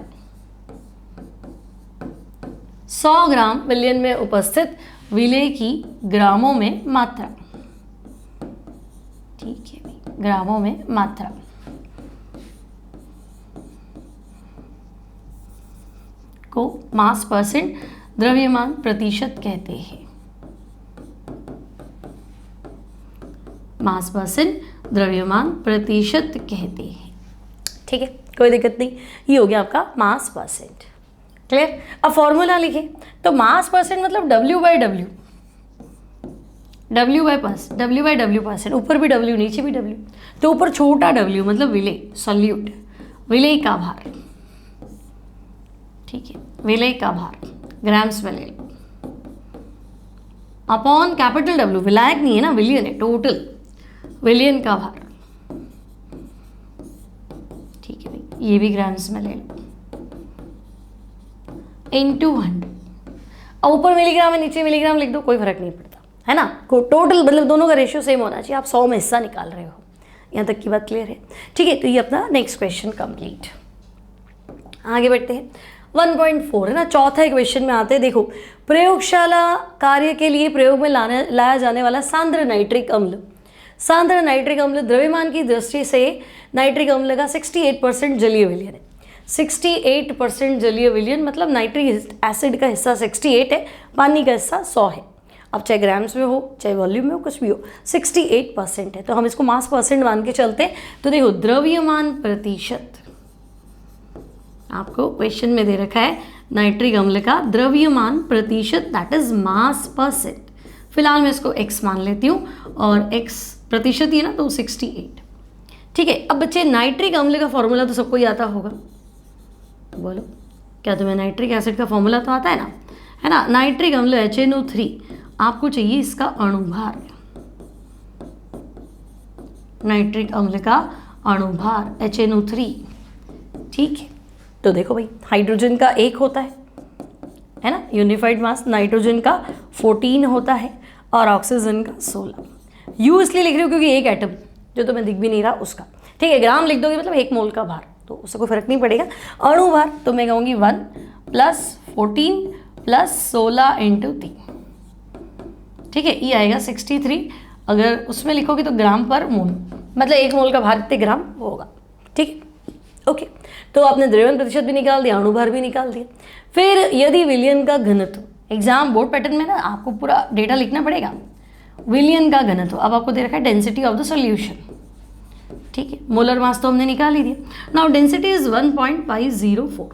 100 ग्राम विलयन में उपस्थित विलेय की ग्रामों में मात्रा। ठीक है भाई, ग्रामों में मात्रा। को मास परसेंट द्रव्यमान प्रतिशत कहते हैं। मास परसेंट द्रव्यमान प्रतिशत कहते हैं। ठीक है, कोई दिक्कत नहीं, ये हो गया आपका मास परसेंट। क्लियर? अब फॉर्मूला लिखे तो मास परसेंट मतलब W by W, W by W percent, ऊपर भी W नीचे भी W, तो ऊपर छोटा W मतलब विलेय, सॉल्यूट, विलेय का भार। ठीक है, विलेय का भार ग्राम्स में ले लो, अपॉन कैपिटल W, विलायक नहीं है ना, विलियन है, टोटल विलियन का भार। ठीक है भाई, ये भी ग्राम्स में ले लो, इनटू 100। अब ऊपर मिलीग्राम है नीचे मिलीग्राम लिख दो, कोई फर्क नहीं पड़ता, है ना। टोटल मतलब दोनों का रेशियो सेम होना चाहिए। आप 100 में हिस्सा निकाल रहे हो, यहाँ तक की बात क्लियर है? ठीक है, तो ये अपना नेक्स्ट क्वेश्चन कंप्लीट। आगे बढ़ते हैं। 1.4 है ना, चौथा क्वेश्चन में आते हैं। देखो, प्रयोगशाला कार्य के लिए प्रयोग में लाया जाने वाला सांद्र नाइट्रिक अम्ल। सांद्र नाइट्रिक अम्ल द्रव्यमान की दृष्टि से नाइट्रिक अम्ल का 68% जलीय विलयन है। 68% जलीय विलयन मतलब नाइट्रिक एसिड का हिस्सा 68 है, पानी का हिस्सा 100 है। अब चाहे ग्राम्स में हो चाहे वॉल्यूम में हो, कुछ भी हो, 68% है, तो हम इसको मास परसेंट मान के चलते हैं। तो देखो, द्रव्यमान प्रतिशत आपको क्वेश्चन में दे रखा है, नाइट्रिक अम्ल का द्रव्यमान प्रतिशत, दैट इज मास परसेंट। फिलहाल मैं इसको x मान लेती हूँ और x प्रतिशत ही है ना, तो 68। ठीक है, अब बच्चे नाइट्रिक अम्ल का फॉर्मूला तो सबको ही आता होगा, बोलो क्या तुम्हें नाइट्रिक एसिड का फॉर्मूला तो आता है ना। नाइट्रिक अम्ल HNO3, आपको चाहिए इसका अणुभार, नाइट्रिक अम्ल का अणुभार HNO3। ठीक है, तो देखो भाई, हाइड्रोजन का 1 होता है ना, यूनिफाइड मास, नाइट्रोजन का 14 होता है और ऑक्सीजन का 16। यू इसलिए लिख रही हूँ क्योंकि एक एटम जो तुम्हें दिख भी नहीं रहा उसका। ठीक है, ग्राम लिख दोगे मतलब 1 मोल का भार, तो उससे कोई फर्क नहीं पड़ेगा। अणुभार तो मैं कहूँगी 1 + 14 + 16 × 3। ठीक है, ये आएगा 63। अगर उसमें लिखोगे तो ग्राम पर मोल, मतलब 1 मोल का भार इतने ग्राम होगा। ठीक है, ओके, तो आपने द्रव्यमान प्रतिशत भी निकाल दिया, अणुभार भी निकाल दिया। फिर यदि विलयन का घनत्व, एग्जाम बोर्ड पैटर्न में ना आपको पूरा डेटा लिखना पड़ेगा। विलयन का घनत्व, अब आपको दे रखा है डेंसिटी ऑफ द सॉल्यूशन। ठीक है, मोलर मास तो हमने निकाल ही दिया। नाउ डेंसिटी इज 1.504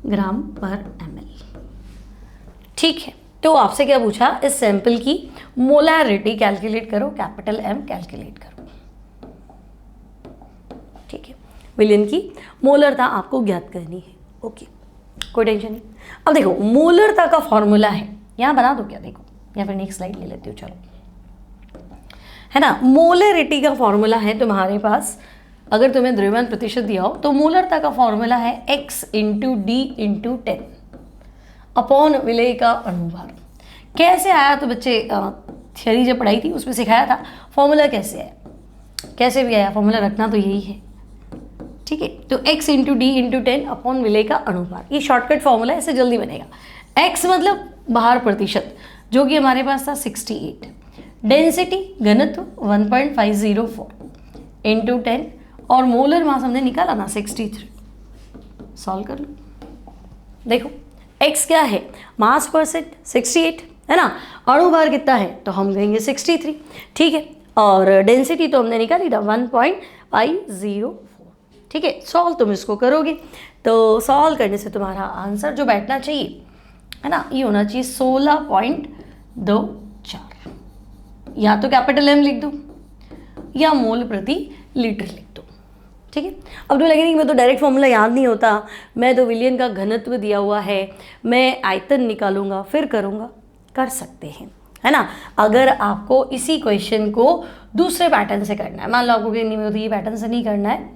ग्राम पर ml। ठीक है, तो आपसे क्या पूछा, इस सैंपल की मोलैरिटी कैलकुलेट करो, कैपिटल M कैलकुलेट करो। ठीक है, विलयन की मोलरता आपको ज्ञात करनी है। ओके, कोई टेंशन नहीं। अब देखो, मोलरता का फॉर्मूला है, यहाँ बना दो क्या, देखो, या फिर नेक्स्ट स्लाइड ले लेती हूँ, चलो, है ना। मोलरिटी का फॉर्मूला है तुम्हारे पास, अगर तुम्हें द्रव्यमान प्रतिशत दिया हो तो मोलरता का फॉर्मूला है x × d × 10 अपॉन विलेय का अणुभार। कैसे आया तो बच्चे थियरी जब पढ़ाई थी उसमें सिखाया था फॉर्मूला कैसे आया, कैसे भी आया फॉर्मूला रखना तो यही है। ठीक है, तो x × d × 10 अपॉन विलेय का अणुभार, ये शॉर्टकट फॉर्मूला है, इससे जल्दी बनेगा। x मतलब भार प्रतिशत, जो कि हमारे पास था 68, डेंसिटी घनत्व 1.504 × 10 और मोलर मास हमने निकाला ना 63। सॉल्व कर लो, देखो x क्या है, मास परसेंट 68 है ना, अणुभार कितना है तो हम कहेंगे 63। ठीक है, और डेंसिटी तो हमने निकाली था 1.504। ठीक है, सॉल्व तुम इसको करोगे तो सॉल्व करने से तुम्हारा आंसर जो बैठना चाहिए है ना, ये होना चाहिए 16.24। या तो कैपिटल M लिख दो या मोल प्रति लीटर लिख दो। ठीक है, अब तो लगेगा कि मैं तो डायरेक्ट फॉर्मूला याद नहीं होता, मैं तो विलयन का घनत्व दिया हुआ है, मैं आयतन निकालूंगा फिर करूंगा, कर सकते हैं, है ना। अगर आपको इसी क्वेश्चन को दूसरे पैटर्न से करना है, मान लो आपको नहीं पैटर्न से नहीं करना है,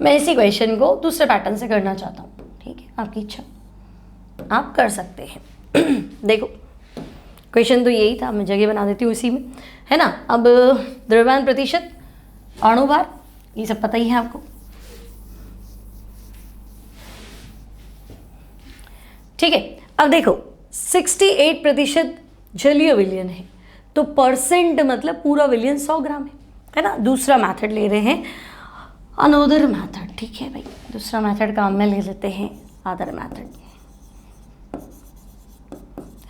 मैं इसी क्वेश्चन को दूसरे पैटर्न से करना चाहता हूँ, ठीक है, आपकी इच्छा, आप कर सकते हैं। देखो क्वेश्चन तो यही था, मैं जगह बना देती हूँ इसी में, है ना। अब द्रव्यमान प्रतिशत, अणुभार, ये सब पता ही है आपको। ठीक है, अब देखो 68% जलीय विलयन है, तो परसेंट मतलब पूरा विलयन 100 ग्राम है ना। दूसरा मेथड ले रहे हैं, अनोदर मेथड। ठीक है भाई, दूसरा मेथड काम में ले लेते हैं, अदर मेथड,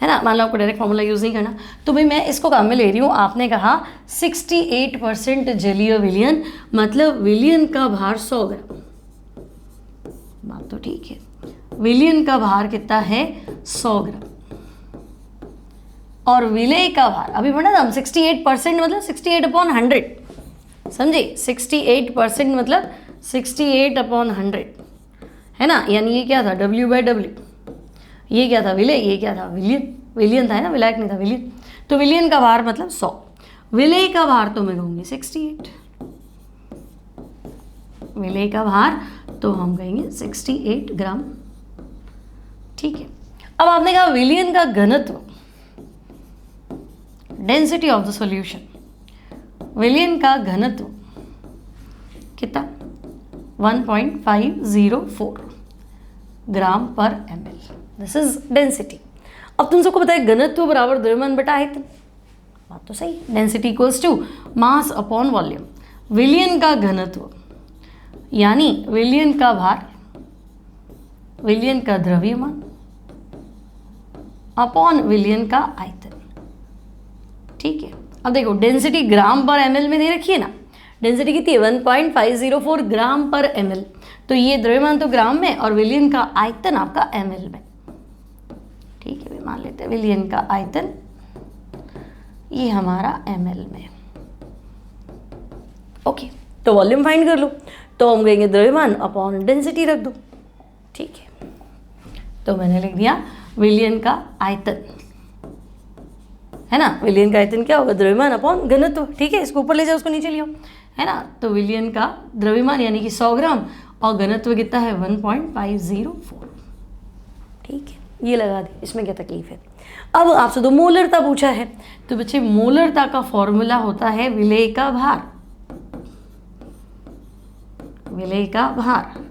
है ना। मान लो आपको डायरेक्ट फॉर्मूला यूज नहीं करना, तो भाई मैं इसको काम में ले रही हूँ। आपने कहा 68% जलीय विलयन, मतलब विलयन का भार 100 ग्राम। बात तो ठीक है, विलयन का भार कितना है 100 ग्राम, और विलेय का भार अभी पढ़ा था हम 68% मतलब 68/100, समझे। 68% मतलब 68/100, है ना। यानी ये क्या था, W/W, ये क्या था विलेय, ये क्या था विलयन, विलयन था है ना, विलायक नहीं था, विलयन। तो विलयन का भार मतलब 100, विलेय का भार तो मैं कहूँगी 68, विलेय का भार तो हम कहेंगे 68 ग्राम। ठीक है, अब आपने कहा विलयन का घनत्व, डेंसिटी ऑफ द सॉल्यूशन, विलयन का घनत्व कितना 1.504 ग्राम पर ml, दिस इज डेंसिटी। अब तुम सबको पता है घनत्व बराबर द्रव्यमान बटा आयतन, बात तो सही। Density equals to mass upon volume. विलयन का घनत्व यानी विलयन का भार, विलयन का द्रव्यमान अपॉन विलयन का आयतन। ठीक है, अब देखो डेंसिटी ग्राम पर ml में दे रखी है ना, डेंसिटी कितनी है 1.504 ग्राम पर ml, तो ये द्रव्यमान तो ग्राम में और विलयन का आयतन आपका ml में। ठीक है, मान लेते हैं विलयन का आयतन ये हमारा ml में। ओके, तो वॉल्यूम फाइंड कर लो, तो हम कहेंगे द्रव्यमान अपॉन डेंसिटी रख दो। ठीक है, तो मैंने लिख दिया विलयन का आयतन, है ना। विलयन का आयतन क्या होगा, द्रव्यमान अपॉन घनत्व। ठीक है, इसको ऊपर ले जाओ, उसको नीचे ले आओ, है ना। तो विलयन का द्रव्यमान यानी कि 100 ग्राम और घनत्व कितना है 1.504। ठीक है, ये लगा दी, इसमें क्या तकलीफ है। अब आपसे तो मोलरता पूछा है, तो बच्चे मोलरता का फॉर्मूला होता है विलेय का भार, विलेय का भार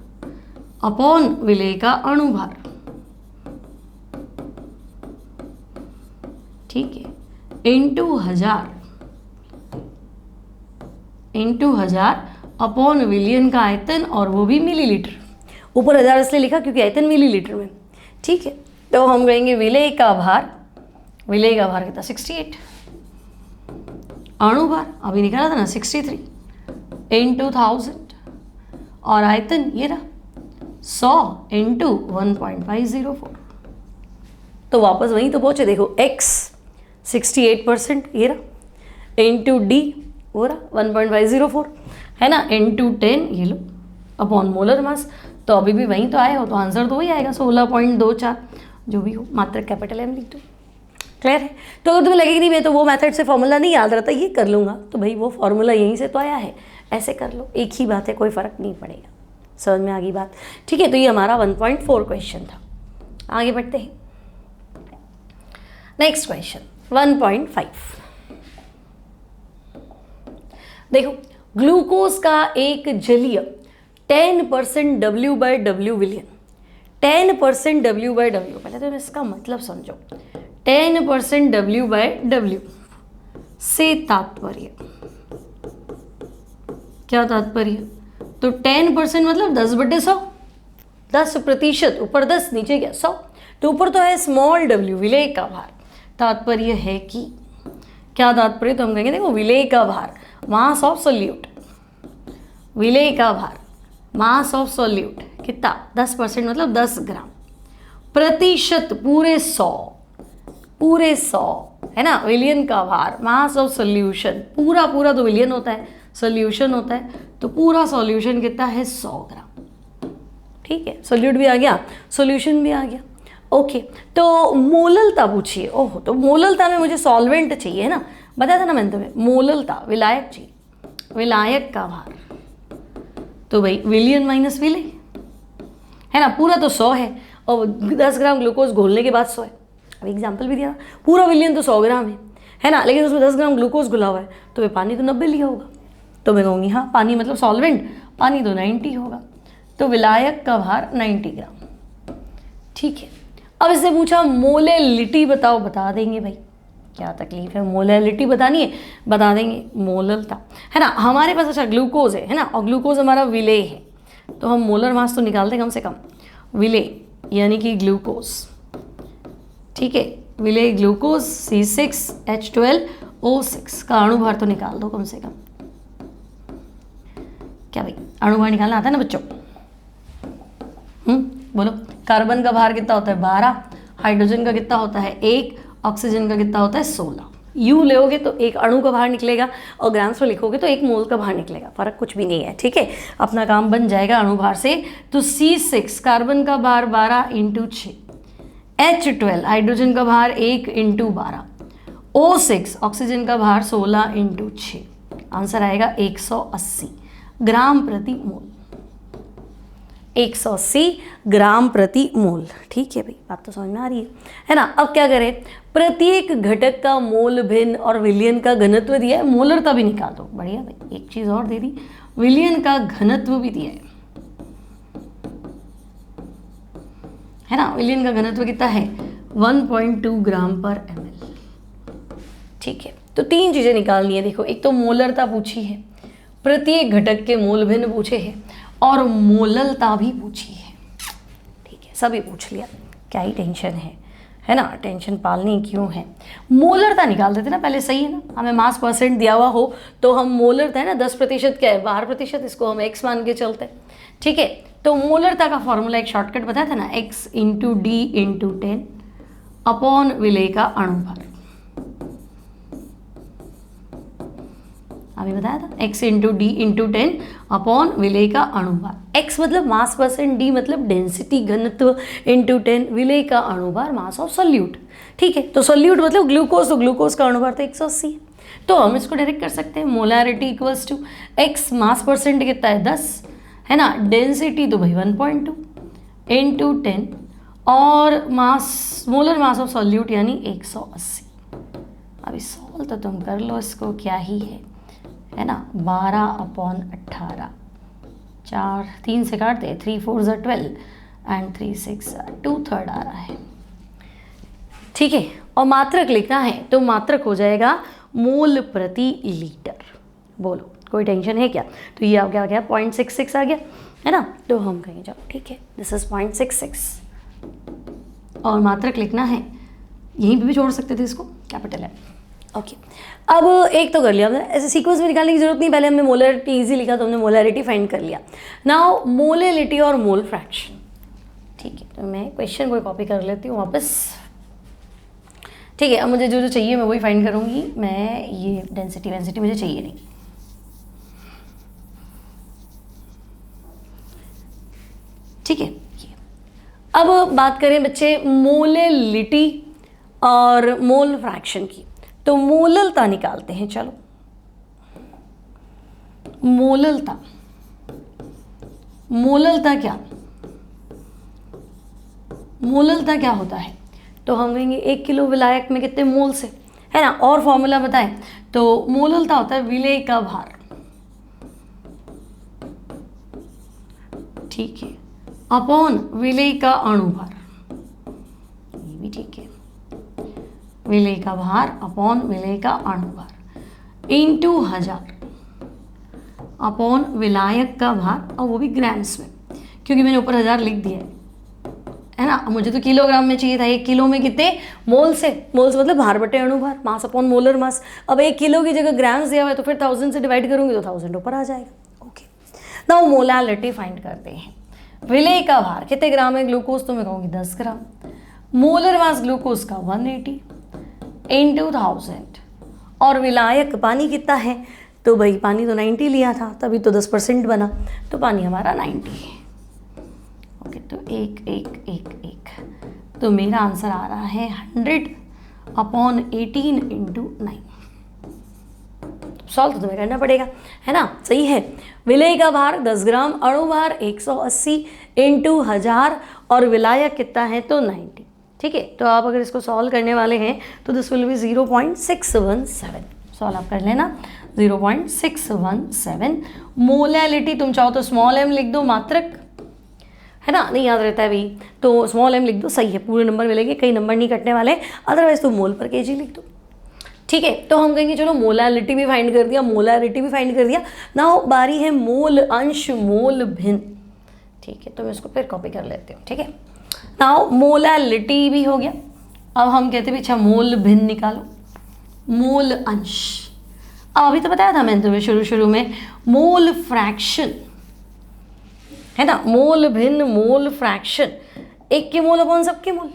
अपॉन विलेय का अणुभार। ठीक है, इंटू हजार अपॉन विलयन का आयतन, और वो भी मिलीलीटर। ऊपर 1000 इसलिए लिखा क्योंकि आयतन मिलीलीटर में। ठीक है, तो हम कहेंगे विलेय का भार, विलेय का भार कितना 68, अणुभार अभी निकाला था ना 63 इंटू 1000, और आयतन ये रहा 100 इंटू 1.504। तो वापस वहीं तो पहुंचे, देखो x 68% ये रहा, इंटू डी वो रहा 1.504, है ना, इंटू 10 ये लो अपॉन मोलर मास। तो अभी भी वहीं तो आए हो, तो आंसर तो वही आएगा 16.24, जो भी हो, मात्र कैपिटल M लिख दो। क्लियर है। तो अगर तुम्हें लगेगी नहीं मैं तो वो मेथड से फॉर्मूला नहीं याद रहता, ये कर लूँगा, तो भाई वो फॉर्मूला यहीं से तो आया है, ऐसे कर लो, एक ही बात है, कोई फ़र्क नहीं पड़ेगा। समझ में आ गई बात। ठीक है, तो ये हमारा 1.4 क्वेश्चन था। आगे बढ़ते हैं, नेक्स्ट क्वेश्चन 1.5। देखो, ग्लूकोज का एक जलीय 10% W/W विलयन, 10% W/W, पहले तो इसका मतलब समझो। 10% W/W से तात्पर्य क्या, तात्पर्य तो 10% मतलब 10/100, 10%, ऊपर 10 नीचे क्या 100, तो ऊपर तो है स्मॉल w विलेय का भार, तात्पर्य है कि क्या तात्पर्य, तो हम कहेंगे देखो विलेय का भार मास ऑफ सोल्यूट, विलेय का भार मास ऑफ सोल्यूट कितना 10% मतलब 10 ग्राम, प्रतिशत पूरे 100 है ना। विलियन का भार मास ऑफ सोल्यूशन, पूरा तो विलियन होता है, सोल्यूशन होता है, तो पूरा सॉल्यूशन कितना है 100 ग्राम। ठीक है, सोल्यूट भी आ गया, सोल्यूशन भी आ गया। ओके, तो मोललता पूछिए। ओहो, तो मोललता में मुझे सॉल्वेंट चाहिए, है ना, बताया था ना मैंने तुम्हें, मोललता विलायक चाहिए, विलायक का भार, तो भाई विलियन माइनस विलेय, है ना। पूरा तो 100 है और 10 ग्राम ग्लूकोज घोलने के बाद 100 है। अब एग्जाम्पल भी दिया, पूरा विलियन तो 100 ग्राम है ना, लेकिन उसमें 10 ग्राम ग्लूकोज घुला हुआ है, तो वे पानी तो 90 लिया होगा, तो मैं कहूँगी हाँ पानी मतलब सॉल्वेंट, पानी तो 90 होगा, तो विलायक का भार 90 ग्राम। ठीक है, अब इससे पूछा मोलेलिटी बताओ, बता देंगे भाई, क्या तकलीफ है, मोलेलिटी बतानी है, बता देंगे, मोललता, है ना। हमारे पास अच्छा ग्लूकोज है ना, और ग्लूकोज हमारा विलेय है, तो हम मोलर मास तो निकालते कम से कम, विलेय यानी कि ग्लूकोज, ठीक है, विलेय ग्लूकोज C6H12O6 का अणुभार तो निकाल दो कम से कम। क्या भाई अणुभार निकालना आता है ना बच्चों? बोलो, कार्बन का भार कितना होता है 12, हाइड्रोजन का कितना होता है 1, ऑक्सीजन का कितना होता है 16। यू लोगे तो एक अणु का भार निकलेगा और ग्राम्स में लिखोगे तो एक मोल का भार निकलेगा, फर्क कुछ भी नहीं है, ठीक है। अपना काम बन जाएगा अणुभार से। तो C6 कार्बन का भार 12 × 6, H12 हाइड्रोजन का भार 1 × 12, O6 ऑक्सीजन का भार 16 × 6, आंसर आएगा 180 ग्राम प्रति मोल, 180 ग्राम प्रति मोल, ठीक है भाई, बात तो समझ में आ रही है ना। अब क्या करें, प्रत्येक घटक का मोल भिन्न और विलयन का घनत्व दिया है, मोलरता भी निकाल दो, बढ़िया भाई, एक चीज और दे दी, विलयन का घनत्व भी दिया है ना। विलयन का घनत्व कितना है 1.2 ग्राम पर ml, ठीक है। तो तीन चीजें निकालनी है, देखो, एक तो मोलरता पूछी है, प्रत्येक घटक के मोल भिन्न पूछे हैं, और मोललता भी पूछी है, ठीक है, सभी पूछ लिया, क्या ही टेंशन है ना, टेंशन पालनी क्यों है। मोलरता निकाल देते ना पहले, सही है ना, हमें मास परसेंट दिया हुआ हो तो हम मोलरता है ना 10% क्या है 12%, इसको हम x मान के चलते हैं, ठीक है। तो मोलरता का फॉर्मूला एक शॉर्टकट बताया था ना, x × d × 10 अपॉन विलेय का अणुभार, अभी बताया था, x × d × 10 अपॉन विलेय का अणुभार। x मतलब मास परसेंट, d मतलब डेंसिटी घनत्व × 10, विलेय का अणुभार मास ऑफ सोल्यूट, ठीक है। तो सोल्यूट मतलब ग्लूकोज, तो ग्लूकोज का अणुभार तो 180, तो हम इसको डायरेक्ट कर सकते हैं, molarity equals to x mass percent कितना है 10, है ना, डेंसिटी तो भाई 1.2 × 10 और मास, मोलर मास ऑफ सोल्यूट यानी 180। अभी सॉल्व तो तुम कर लो इसको, क्या ही है ना, 12/18, 4 3 से काटते, 3 4 12 एंड 3 6 2/3 आ रहा है, ठीक है। और मात्रक लिखना है तो मात्रक हो जाएगा मोल प्रति लीटर। बोलो कोई टेंशन है क्या? तो ये आ गया 0.66 आ गया, है ना, तो हम कहेंगे जाओ ठीक है, दिस इज 0.66, और मात्रक लिखना है, यहीं पे भी छोड़ सकते थे इसको, कैपिटल है, ओके। अब एक तो कर लिया हमने, ऐसे सीक्वेंस में निकालने की जरूरत नहीं, पहले हमने मोलैरिटी इजी लिखा तो हमने मोलैरिटी फाइंड कर लिया। नाउ मोलैलिटी और मोल फ्रैक्शन, ठीक है, तो मैं क्वेश्चन को कॉपी कर लेती हूँ वापस, ठीक है। अब मुझे जो जो चाहिए मैं वही फाइंड करूँगी, मैं ये डेंसिटी वेंसिटी मुझे चाहिए नहीं, ठीक है। अब बात करें बच्चे मोलैलिटी और मोल फ्रैक्शन की, तो मोललता निकालते हैं, चलो। मोललता, मोललता क्या, मोललता क्या होता है, तो हम कहेंगे 1 किलो विलायक में कितने मोल से, है ना, और फॉर्मूला बताएं तो मोललता होता है विलेय का भार, ठीक है, अपॉन विलेय का अणुभार, ये भी ठीक है, विलेय का भार अपॉन विलेय का अणुभार इंटू 1000 अपॉन विलायक का भार, और वो भी ग्राम्स में, क्योंकि मैंने ऊपर 1000 लिख दिया है ना, मुझे तो किलोग्राम में चाहिए था, 1 किलो में कितने मोल से, मोल से मतलब भार बटे अणुभार, मास अपॉन मोलर मास। अब 1 किलो की जगह ग्राम्स दिया हुआ है तो फिर 1000 से डिवाइड करूंगी तो 1000 ऊपर आ जाएगा, ओके। नाउ मोलैलिटी फाइंड करते हैं, विलेय का भार कितने ग्राम है ग्लूकोज, तो मैं कहूँगी 10 ग्राम, मोलर मास ग्लूकोज का 180 इंटू 1000, और विलायक पानी कितना है, तो भाई पानी तो 90 लिया था, तभी तो 10% बना, तो पानी हमारा 90 है, ओके। तो 1 1 1 1, तो मेरा आंसर आ रहा है 100/18 इंटू 9। सॉल्व तो तुम्हें करना पड़ेगा, है ना, सही है। विलेय का भार 10 ग्राम, अणुभार 180 इंटू 1000, और विलायक कितना है तो 90, ठीक है। तो आप अगर इसको सॉल्व करने वाले हैं तो दिस विल बी 0.617, सॉल्व आप कर लेना, 0.617। मोलैलिटी तुम चाहो तो स्मॉल m लिख दो, मात्रक, है ना, नहीं याद रहता है भाई, तो स्मॉल m लिख दो, सही है, पूरे नंबर मिलेंगे, कई नंबर नहीं कटने वाले, अदरवाइज तो मोल पर केजी लिख दो। ठीक है, तो हम कहेंगे चलो मोलारिटी भी फाइंड कर दिया, मोलारिटी भी फाइंड कर दिया, नाउ बारी है मोल अंश मोल भिन्न। ठीक है, तो मैं इसको फिर कॉपी कर लेती हूँ। ठीक है, नाउ मोलारिटी भी हो गया, अब हम कहते हैं अच्छा मोल भिन्न निकालो, मोल अंश। अब अभी तो बताया था मैंने तुम्हें शुरू में मोल फ्रैक्शन, है ना, मोल भिन्न मोल फ्रैक्शन, एक के मोल अपॉन सबके मोल।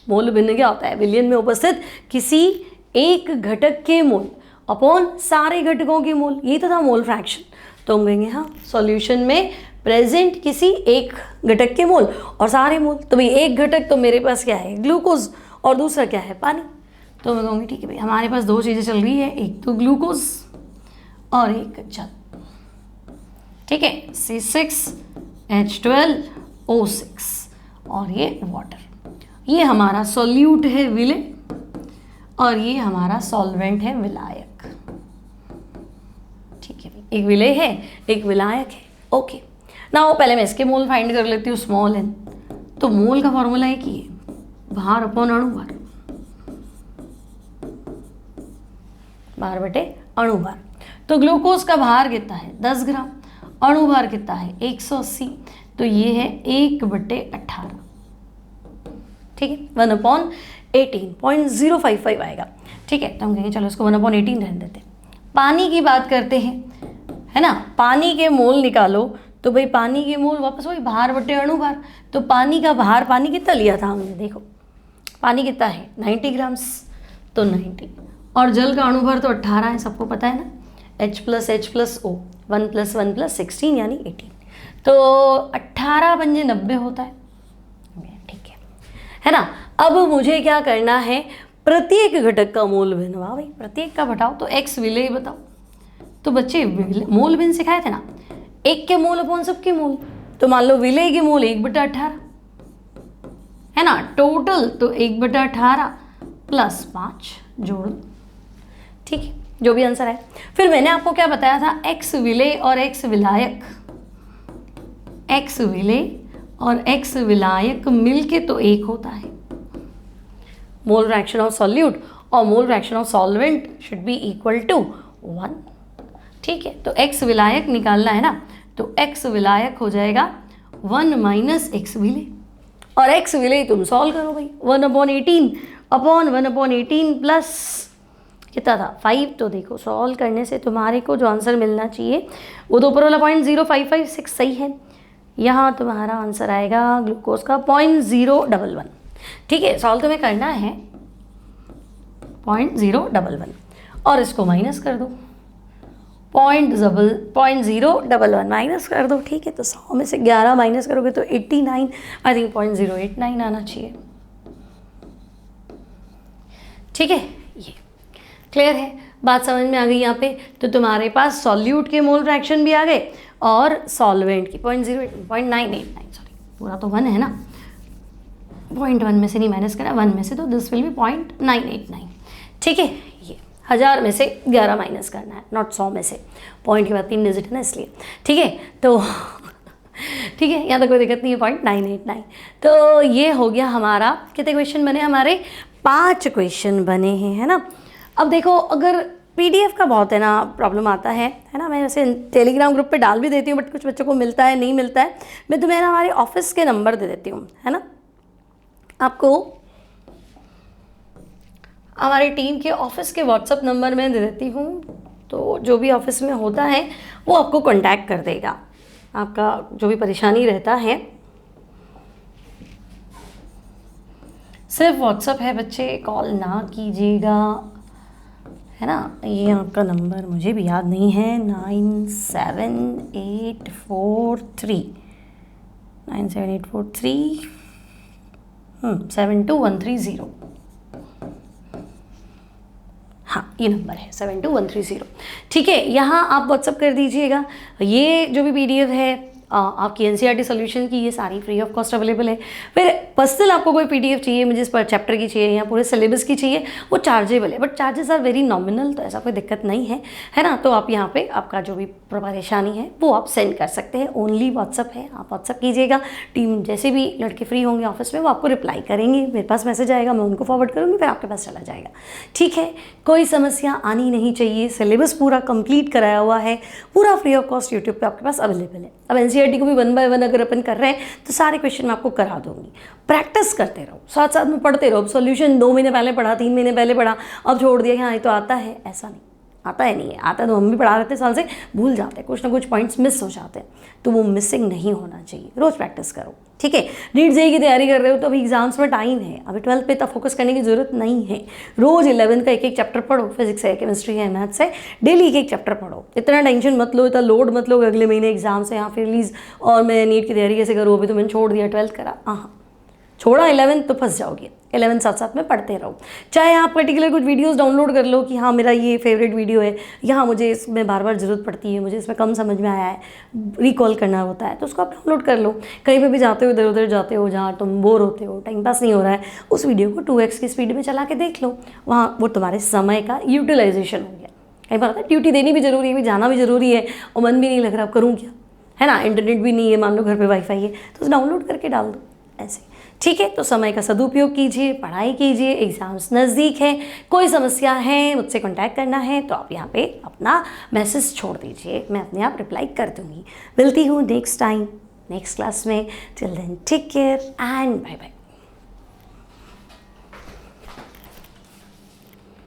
मोल भिन्न क्या होता है, विलयन में उपस्थित किसी एक घटक के मोल अपॉन सारे घटकों के मोल, यही तो था मोल फ्रैक्शन। तो हम कहेंगे हाँ, सॉल्यूशन में प्रेजेंट किसी एक घटक के मोल और सारे मोल। तो भाई एक घटक तो मेरे पास क्या है, ग्लूकोज, और दूसरा क्या है, पानी। तो मैं कहूँगी ठीक है भाई, हमारे पास दो चीज़ें चल रही है, एक तो ग्लूकोज और एक जल। ठीक है, C6H12O6 और ये वाटर, ये हमारा सॉल्यूट है विलय और ये हमारा सॉल्वेंट है विलायक। ठीक है, एक विलय है एक विलायक है। ओके, नाउ पहले मैं इसके मोल फाइंड कर लेती हूँ, स्मॉल n। तो मोल का फॉर्मूला एक ही है, भार अपॉन अणुभार, भार बटे अणुभार। तो ग्लूकोज का भार कितना है 10 ग्राम, अणुभार कितना है 180, तो ये है 1/18। ठीक है, 1/18.055 आएगा। ठीक है, तो हम कहेंगे चलो इसको 1/18 रहने देते हैं। पानी की बात करते हैं, है ना, पानी के मोल निकालो, तो भाई पानी के मोल वापस वही भार बटे अणुभार। तो पानी का भार, पानी कितना लिया था हमने, देखो पानी कितना है 90 ग्राम्स, तो 90, और जल का अणुभार तो 18 है, सबको पता है ना, H+H+O 1 + 1 + 16 यानी 18, तो 18 पंजे 90 होता है। ठीक है ना। अब मुझे क्या करना है, प्रत्येक घटक का मोल भिन्न। वाह भाई, प्रत्येक का घटाओ, तो x विलय बताओ। तो बच्चे मोल भिन्न सिखाए थे ना, एक के मोल अपॉन सबके मोल, तो मान लो विलय के मोल 1/18 है ना, टोटल तो 1/18 + 5 जोड़ दो। ठीक है, जो भी आंसर है। फिर मैंने आपको क्या बताया था, x विलय और x विलायक, x विलय और x विलायक मिलके तो एक होता है। मोल फ्रैक्शन ऑफ सॉल्यूट और mole fraction of solvent should be equal to 1। ठीक है, तो x विलायक निकालना है ना, तो x विलायक हो जाएगा 1 - x विलय, और x विलय तुम सॉल्व करो भाई, 1/18 अपॉन 1/18 प्लस कितना था 5। तो देखो सॉल्व करने से तुम्हारे को जो आंसर मिलना चाहिए वो तो ऊपर वाला 0.0556 सही है, यहाँ तुम्हारा आंसर आएगा ग्लूकोज का 0.011। ठीक है, सॉल्व तुम्हें करना है 0.011 और इसको माइनस कर दो, 0.011 माइनस कर दो। ठीक है, तो 100 में से 11 माइनस करोगे तो 89, आई थिंक 0.089 आना चाहिए। ठीक है, ये क्लियर है, बात समझ में आ गई यहाँ पे। तो तुम्हारे पास सॉल्यूट के मोल फ्रैक्शन भी आ गए और सॉल्वेंट की 0.989, सॉरी पूरा तो 1 है ना, 0.1 में से नहीं माइनस करा, 1 में से, तो दिस विल बी 0.989। ठीक है, ये 1000 में से 11 माइनस करना है, नॉट 100 में से, पॉइंट के बाद 3 डिजिट है ना इसलिए। ठीक है, तो ठीक है, यहाँ तक कोई दिक्कत नहीं है, 0.989। तो ये हो गया हमारा, कितने क्वेश्चन बने हमारे, 5 क्वेश्चन बने हैं, है ना। अब देखो, अगर PDF का बहुत है ना प्रॉब्लम आता है ना, मैं वैसे टेलीग्राम ग्रुप पे डाल भी देती हूँ, बट कुछ बच्चों को मिलता है नहीं मिलता है। मैं तुम्हें ना हमारे ऑफिस के नंबर दे देती हूँ, है ना, आपको हमारी टीम के ऑफिस के व्हाट्सएप नंबर में दे देती हूँ, तो जो भी ऑफिस में होता है वो आपको कांटेक्ट कर देगा, आपका जो भी परेशानी रहता है। सिर्फ व्हाट्सएप है बच्चे, कॉल ना कीजिएगा, है ना। ये आपका नंबर मुझे भी याद नहीं है, 97843 72130। हाँ, ये नंबर है 72130। ठीक है, यहाँ आप व्हाट्सअप कर दीजिएगा। ये जो भी PDF है आपकी एनसीईआरटी सॉल्यूशन की ये सारी फ्री ऑफ कॉस्ट अवेलेबल है। फिर पर्सनल आपको कोई पीडीएफ चाहिए, मुझे इस पर चैप्टर की चाहिए या पूरे सिलेबस की चाहिए, वो चार्जेबल है, but charges are very nominal, तो ऐसा कोई दिक्कत नहीं है ना। तो आप यहाँ पे आपका जो भी परेशानी है वो आप सेंड कर सकते हैं। ओनली व्हाट्सअप है, आप व्हाट्सअप कीजिएगा, टीम जैसे भी लड़के फ्री होंगे ऑफिस में वो आपको रिप्लाई करेंगे, मेरे पास मैसेज आएगा, मैं उनको फॉरवर्ड करूँगी, फिर आपके पास चला जाएगा। ठीक है, कोई समस्या आनी नहीं चाहिए, सिलेबस पूरा कंप्लीट कराया हुआ है, पूरा फ्री ऑफ कॉस्ट यूट्यूब पे आपके पास अवेलेबल है। अब एनसीईआरटी को भी 1 बाय 1 अगर अपन कर रहे हैं तो सारे क्वेश्चन मैं आपको करा दूंगी। प्रैक्टिस करते रहो, साथ साथ में पढ़ते रहो। सॉल्यूशन 2 महीने पहले पढ़ा, 3 महीने पहले पढ़ा, अब छोड़ दिया कि हाँ ये तो आता है, ऐसा नहीं, आता है नहीं है, आता तो हम भी पढ़ा रहते साल से, भूल जाते हैं, कुछ ना कुछ पॉइंट्स मिस हो जाते हैं, तो वो मिसिंग नहीं होना चाहिए। रोज़ प्रैक्टिस करो, ठीक है। नीट जेईई की तैयारी कर रहे हो तो अभी एग्जाम्स में टाइम है, अभी 12th पे इतना फोकस करने की जरूरत नहीं है। रोज़ 11th का एक चैप्टर पढ़ो, फिजिक्स है, केमिस्ट्री है, मैथ्स है, डेली एक चैप्टर पढ़ो। इतना टेंशन मत लो, इतना लोड मत लो, अगले महीने एग्जाम्स है, यहाँ फिर रिलीज और मैं नीट की तैयारी कैसे करूँ, अभी तो मैंने छोड़ दिया, 12th करा, हाँ छोड़ा 11th तो फंस जाओगे। 11th साथ साथ में पढ़ते रहो। चाहे आप पर्टिकुलर कुछ वीडियोस डाउनलोड कर लो कि हाँ मेरा ये फेवरेट वीडियो है, यहाँ मुझे इसमें बार बार ज़रूरत पड़ती है, मुझे इसमें कम समझ में आया है, रिकॉल करना होता है, तो उसको आप डाउनलोड कर लो। कहीं पे भी जाते हो, इधर उधर जाते हो, जहाँ तुम बोर होते हो, टाइम पास नहीं हो रहा है, उस वीडियो को 2x की स्पीड में चला के देख लो, वहाँ वो तुम्हारे समय का यूटिलाइजेशन हो गया। कहीं बार ड्यूटी देनी भी ज़रूरी है, भी जाना भी ज़रूरी है, और मन भी नहीं लग रहा, अब करूँ क्या, है ना, इंटरनेट भी नहीं है, मान लो घर पे वाईफाई है, तो उसे डाउनलोड करके डाल दो, ऐसे। ठीक है, तो समय का सदुपयोग कीजिए, पढ़ाई कीजिए, एग्ज़ाम्स नज़दीक है, कोई समस्या है मुझसे कांटेक्ट करना है तो आप यहाँ पे अपना मैसेज छोड़ दीजिए, मैं अपने आप रिप्लाई कर दूँगी। मिलती हूँ नेक्स्ट टाइम नेक्स्ट क्लास में। Till then take care and bye bye.